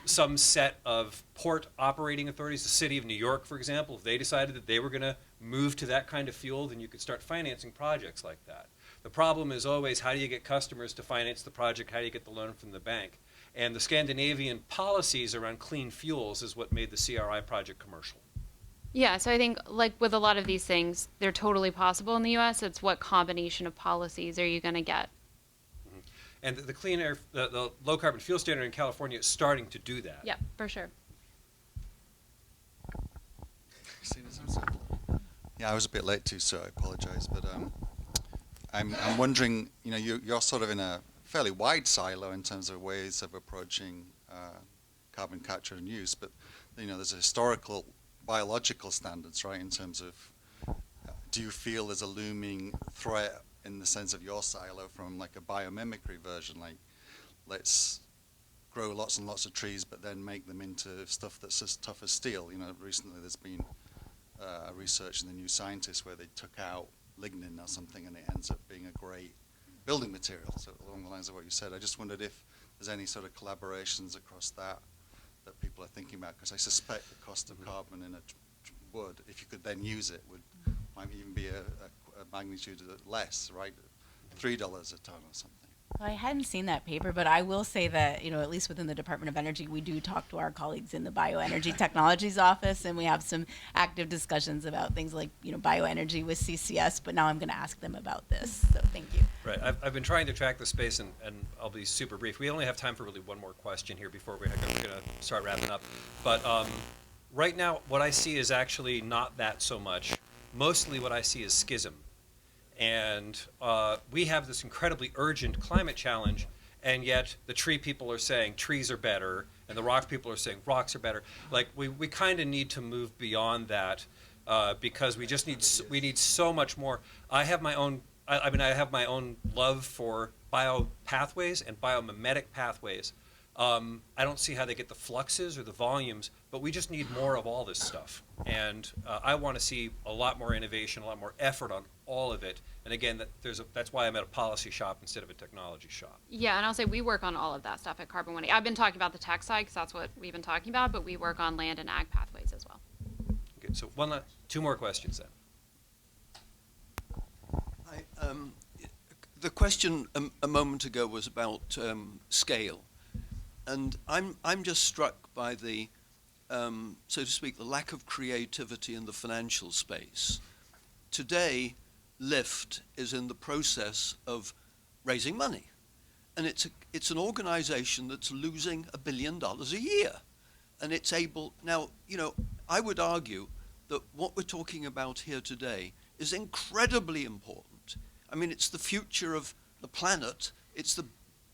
some set of port operating authorities, the city of New York, for example, if they decided that they were going to move to that kind of fuel, then you could start financing projects like that. The problem is always, how do you get customers to finance the project? How do you get the loan from the bank? And the Scandinavian policies around clean fuels is what made the CRI project commercial. Yeah, so I think, like with a lot of these things, they're totally possible in the U.S. It's what combination of policies are you going to get? And the clean air, the low carbon fuel standard in California is starting to do that. Yeah, for sure. Yeah, I was a bit late too, so I apologize. But I'm wondering, you're sort of in a fairly wide silo in terms of ways of approaching carbon capture and use. But there's a historical biological standards, right? In terms of, do you feel there's a looming threat in the sense of your silo from like a biomimicry version, like let's grow lots and lots of trees but then make them into stuff that's as tough as steel? Recently there's been research in the New Scientist where they took out lignin or something and it ends up being a great building material. So along the lines of what you said, I just wondered if there's any sort of collaborations across that people are thinking about, because I suspect the cost of carbon in a wood, if you could then use it, might even be a magnitude less, right? $3 a ton or something. Well, I hadn't seen that paper, but I will say that, at least within the Department of Energy, we do talk to our colleagues in the Bioenergy Technologies Office, and we have some active discussions about things like, bioenergy with CCS, but now I'm going to ask them about this, so thank you. Right, I've been trying to track the space, and I'll be super brief. We only have time for really one more question here before we're going to start wrapping up. But right now, what I see is actually not that so much. Mostly what I see is schism. And we have this incredibly urgent climate challenge, and yet the tree people are saying trees are better, and the rock people are saying rocks are better. Like we kind of need to move beyond that because we need so much more. I have my own. I have my own love for biopathways and biomimetic pathways. I don't see how they get the fluxes or the volumes, but we just need more of all this stuff. And I want to see a lot more innovation, a lot more effort on all of it. And again, that's why I'm at a policy shop instead of a technology shop. Yeah, and I'll say we work on all of that stuff at Carbon 180. I've been talking about the tech side because that's what we've been talking about, but we work on land and ag pathways as well. Okay, so two more questions then. Hi, the question a moment ago was about scale. And I'm just struck by the, so to speak, the lack of creativity in the financial space. Today, Lyft is in the process of raising money. And it's an organization that's losing $1 billion a year. And it's able, now, I would argue that what we're talking about here today is incredibly important. I mean, it's the future of the planet. It's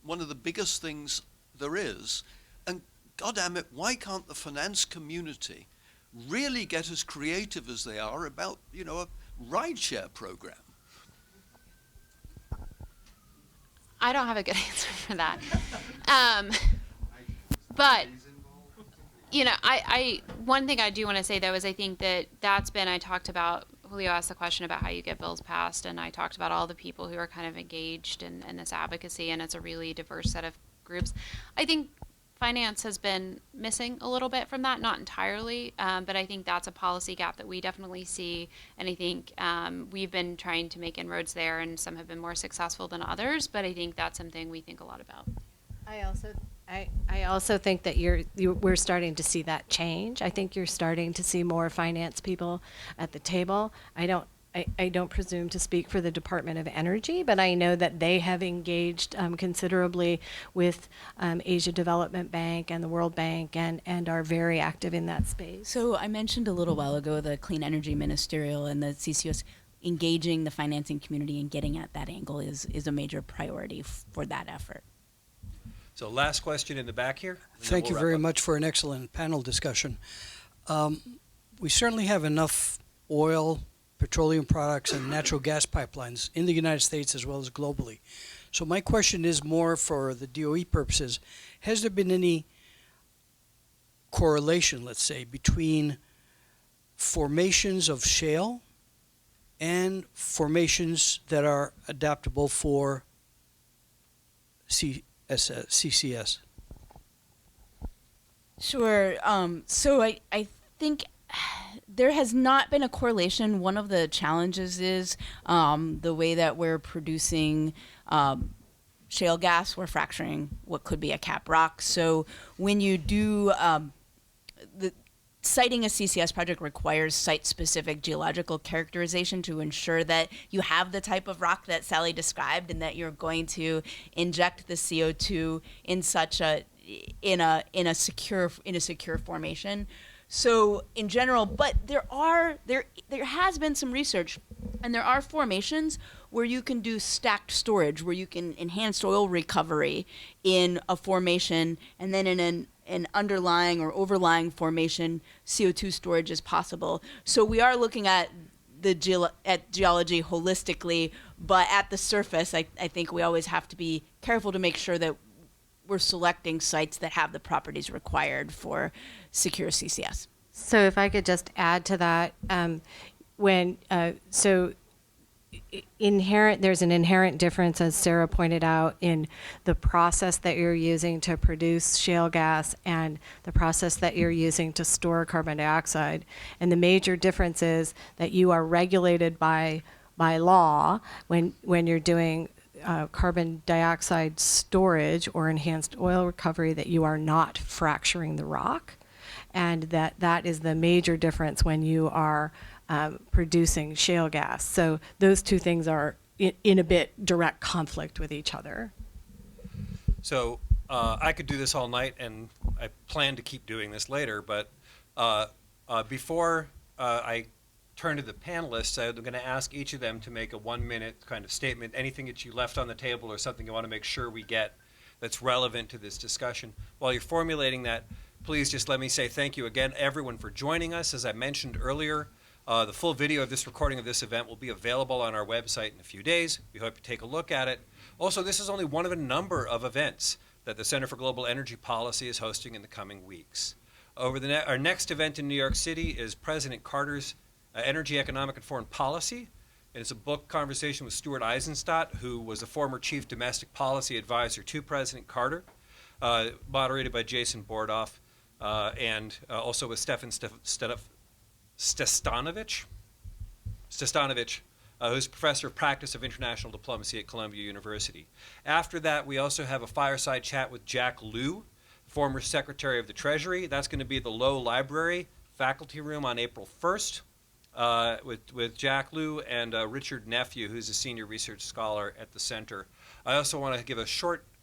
one of the biggest things there is, and goddamn it, why can't the finance community really get as creative as they are about, a rideshare program? I don't have a good answer for that. But, one thing I do want to say, though, is I think I talked about, Julio asked the question about how you get bills passed, and I talked about all the people who are kind of engaged in this advocacy, and it's a really diverse set of groups. I think finance has been missing a little bit from that, not entirely, but I think that's a policy gap that we definitely see, and I think we've been trying to make inroads there, and some have been more successful than others, but I think that's something we think a lot about. I also think that we're starting to see that change. I think you're starting to see more finance people at the table. I don't presume to speak for the Department of Energy, but I know that they have engaged considerably with Asia Development Bank and the World Bank and are very active in that space. So I mentioned a little while ago the Clean Energy Ministerial and the CCUS engaging the financing community and getting at that angle is a major priority for that effort. So last question in the back here. Thank you very much for an excellent panel discussion. We certainly have enough oil, petroleum products, and natural gas pipelines in the United States as well as globally. So my question is more for the DOE purposes. Has there been any correlation, let's say, between formations of shale and formations that are adaptable for CCS? Sure. So I think there has not been a correlation. One of the challenges is the way that we're producing shale gas. We're fracturing what could be a cap rock. So when you do citing a CCS project requires site-specific geological characterization to ensure that you have the type of rock that Sally described and that you're going to inject the CO2 in such a secure formation. So in general, but there has been some research, and there are formations where you can do stacked storage, where you can enhance oil recovery in a formation, and then in an underlying or overlying formation, CO2 storage is possible. So we are looking at geology holistically, but at the surface, I think we always have to be careful to make sure that we're selecting sites that have the properties required for secure CCS. So if I could just add to that, there's an inherent difference, as Sarah pointed out, in the process that you're using to produce shale gas and the process that you're using to store carbon dioxide. And the major difference is that you are regulated by law when you're doing carbon dioxide storage or enhanced oil recovery, that you are not fracturing the rock, and that is the major difference when you are producing shale gas. So those two things are in a bit direct conflict with each other. So I could do this all night, and I plan to keep doing this later, but before I turn to the panelists, I'm going to ask each of them to make a 1-minute kind of statement, anything that you left on the table or something you want to make sure we get that's relevant to this discussion. While you're formulating that, please just let me say thank you again, everyone, for joining us. As I mentioned earlier, the full video of this recording of this event will be available on our website in a few days. We hope you take a look at it. Also, this is only one of a number of events that the Center for Global Energy Policy is hosting in the coming weeks. Our next event in New York City is President Carter's Energy, Economic, and Foreign Policy. And it's a book conversation with Stuart Eisenstadt, who was a former chief domestic policy advisor to President Carter, moderated by Jason Bordoff, and also with Stefan Stestanovich, who's professor of practice of international diplomacy at Columbia University. After that, we also have a fireside chat with Jack Lew, former Secretary of the Treasury. That's going to be at the Low Library faculty room on April 1st. With Jack Lew and Richard Nephew, who's a senior research scholar at the center. I also want to give a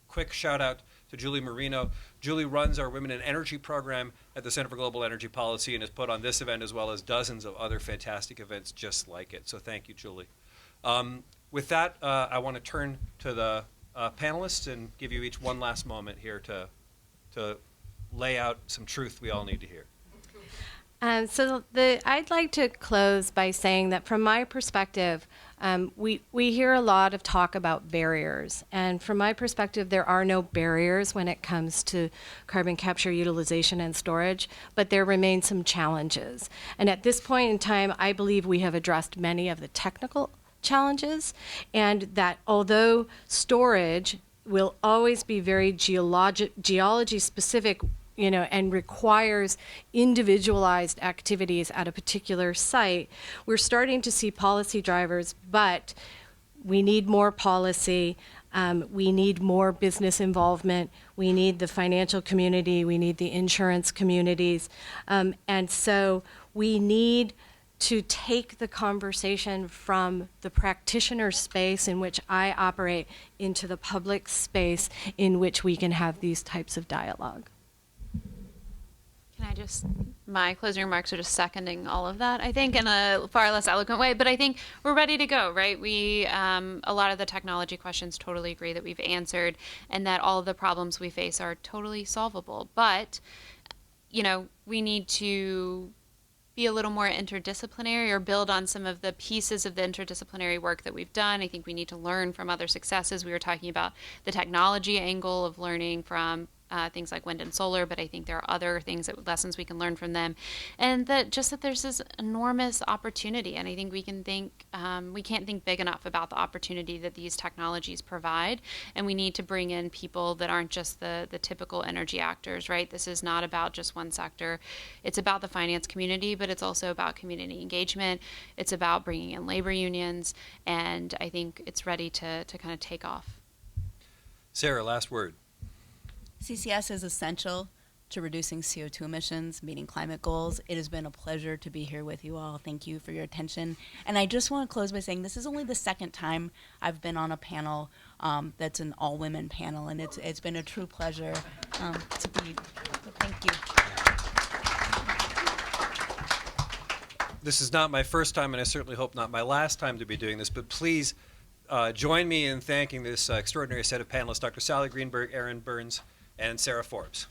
quick shout out to Julie Marino. Julie runs our Women in Energy program at the Center for Global Energy Policy and has put on this event as well as dozens of other fantastic events just like it. So thank you, Julie. With that, I want to turn to the panelists and give you each one last moment here to lay out some truth we all need to hear. I'd like to close by saying that from my perspective, we hear a lot of talk about barriers. And from my perspective, there are no barriers when it comes to carbon capture, utilization, and storage, but there remain some challenges. And at this point in time, I believe we have addressed many of the technical challenges, and that although storage will always be very geology specific, and requires individualized activities at a particular site, we're starting to see policy drivers, but we need more policy, we need more business involvement, we need the financial community, we need the insurance communities, and so we need to take the conversation from the practitioner space in which I operate into the public space in which we can have these types of dialogue. Can I just, my closing remarks are just seconding all of that, I think, in a far less eloquent way. But I think we're ready to go, right? We, a lot of the technology questions totally agree that we've answered and that all of the problems we face are totally solvable. But, you know, we need to be a little more interdisciplinary or build on some of the pieces of the interdisciplinary work that we've done. I think we need to learn from other successes. We were talking about the technology angle of learning from things like wind and solar, but I think there are other lessons we can learn from them, and that there's this enormous opportunity. And I think we can't think big enough about the opportunity that these technologies provide. And we need to bring in people that aren't just the typical energy actors, right? This is not about just one sector. It's about the finance community, but it's also about community engagement. It's about bringing in labor unions, and I think it's ready to kind of take off. Sarah, last word. CCS is essential to reducing CO2 emissions, meeting climate goals. It has been a pleasure to be here with you all. Thank you for your attention. And I just want to close by saying this is only the second time I've been on a panel that's an all-women panel, and it's been a true pleasure to be. Thank you. This is not my first time, and I certainly hope not my last time to be doing this, but please join me in thanking this extraordinary set of panelists, Dr. Sally Greenberg, Erin Burns, and Sarah Forbes.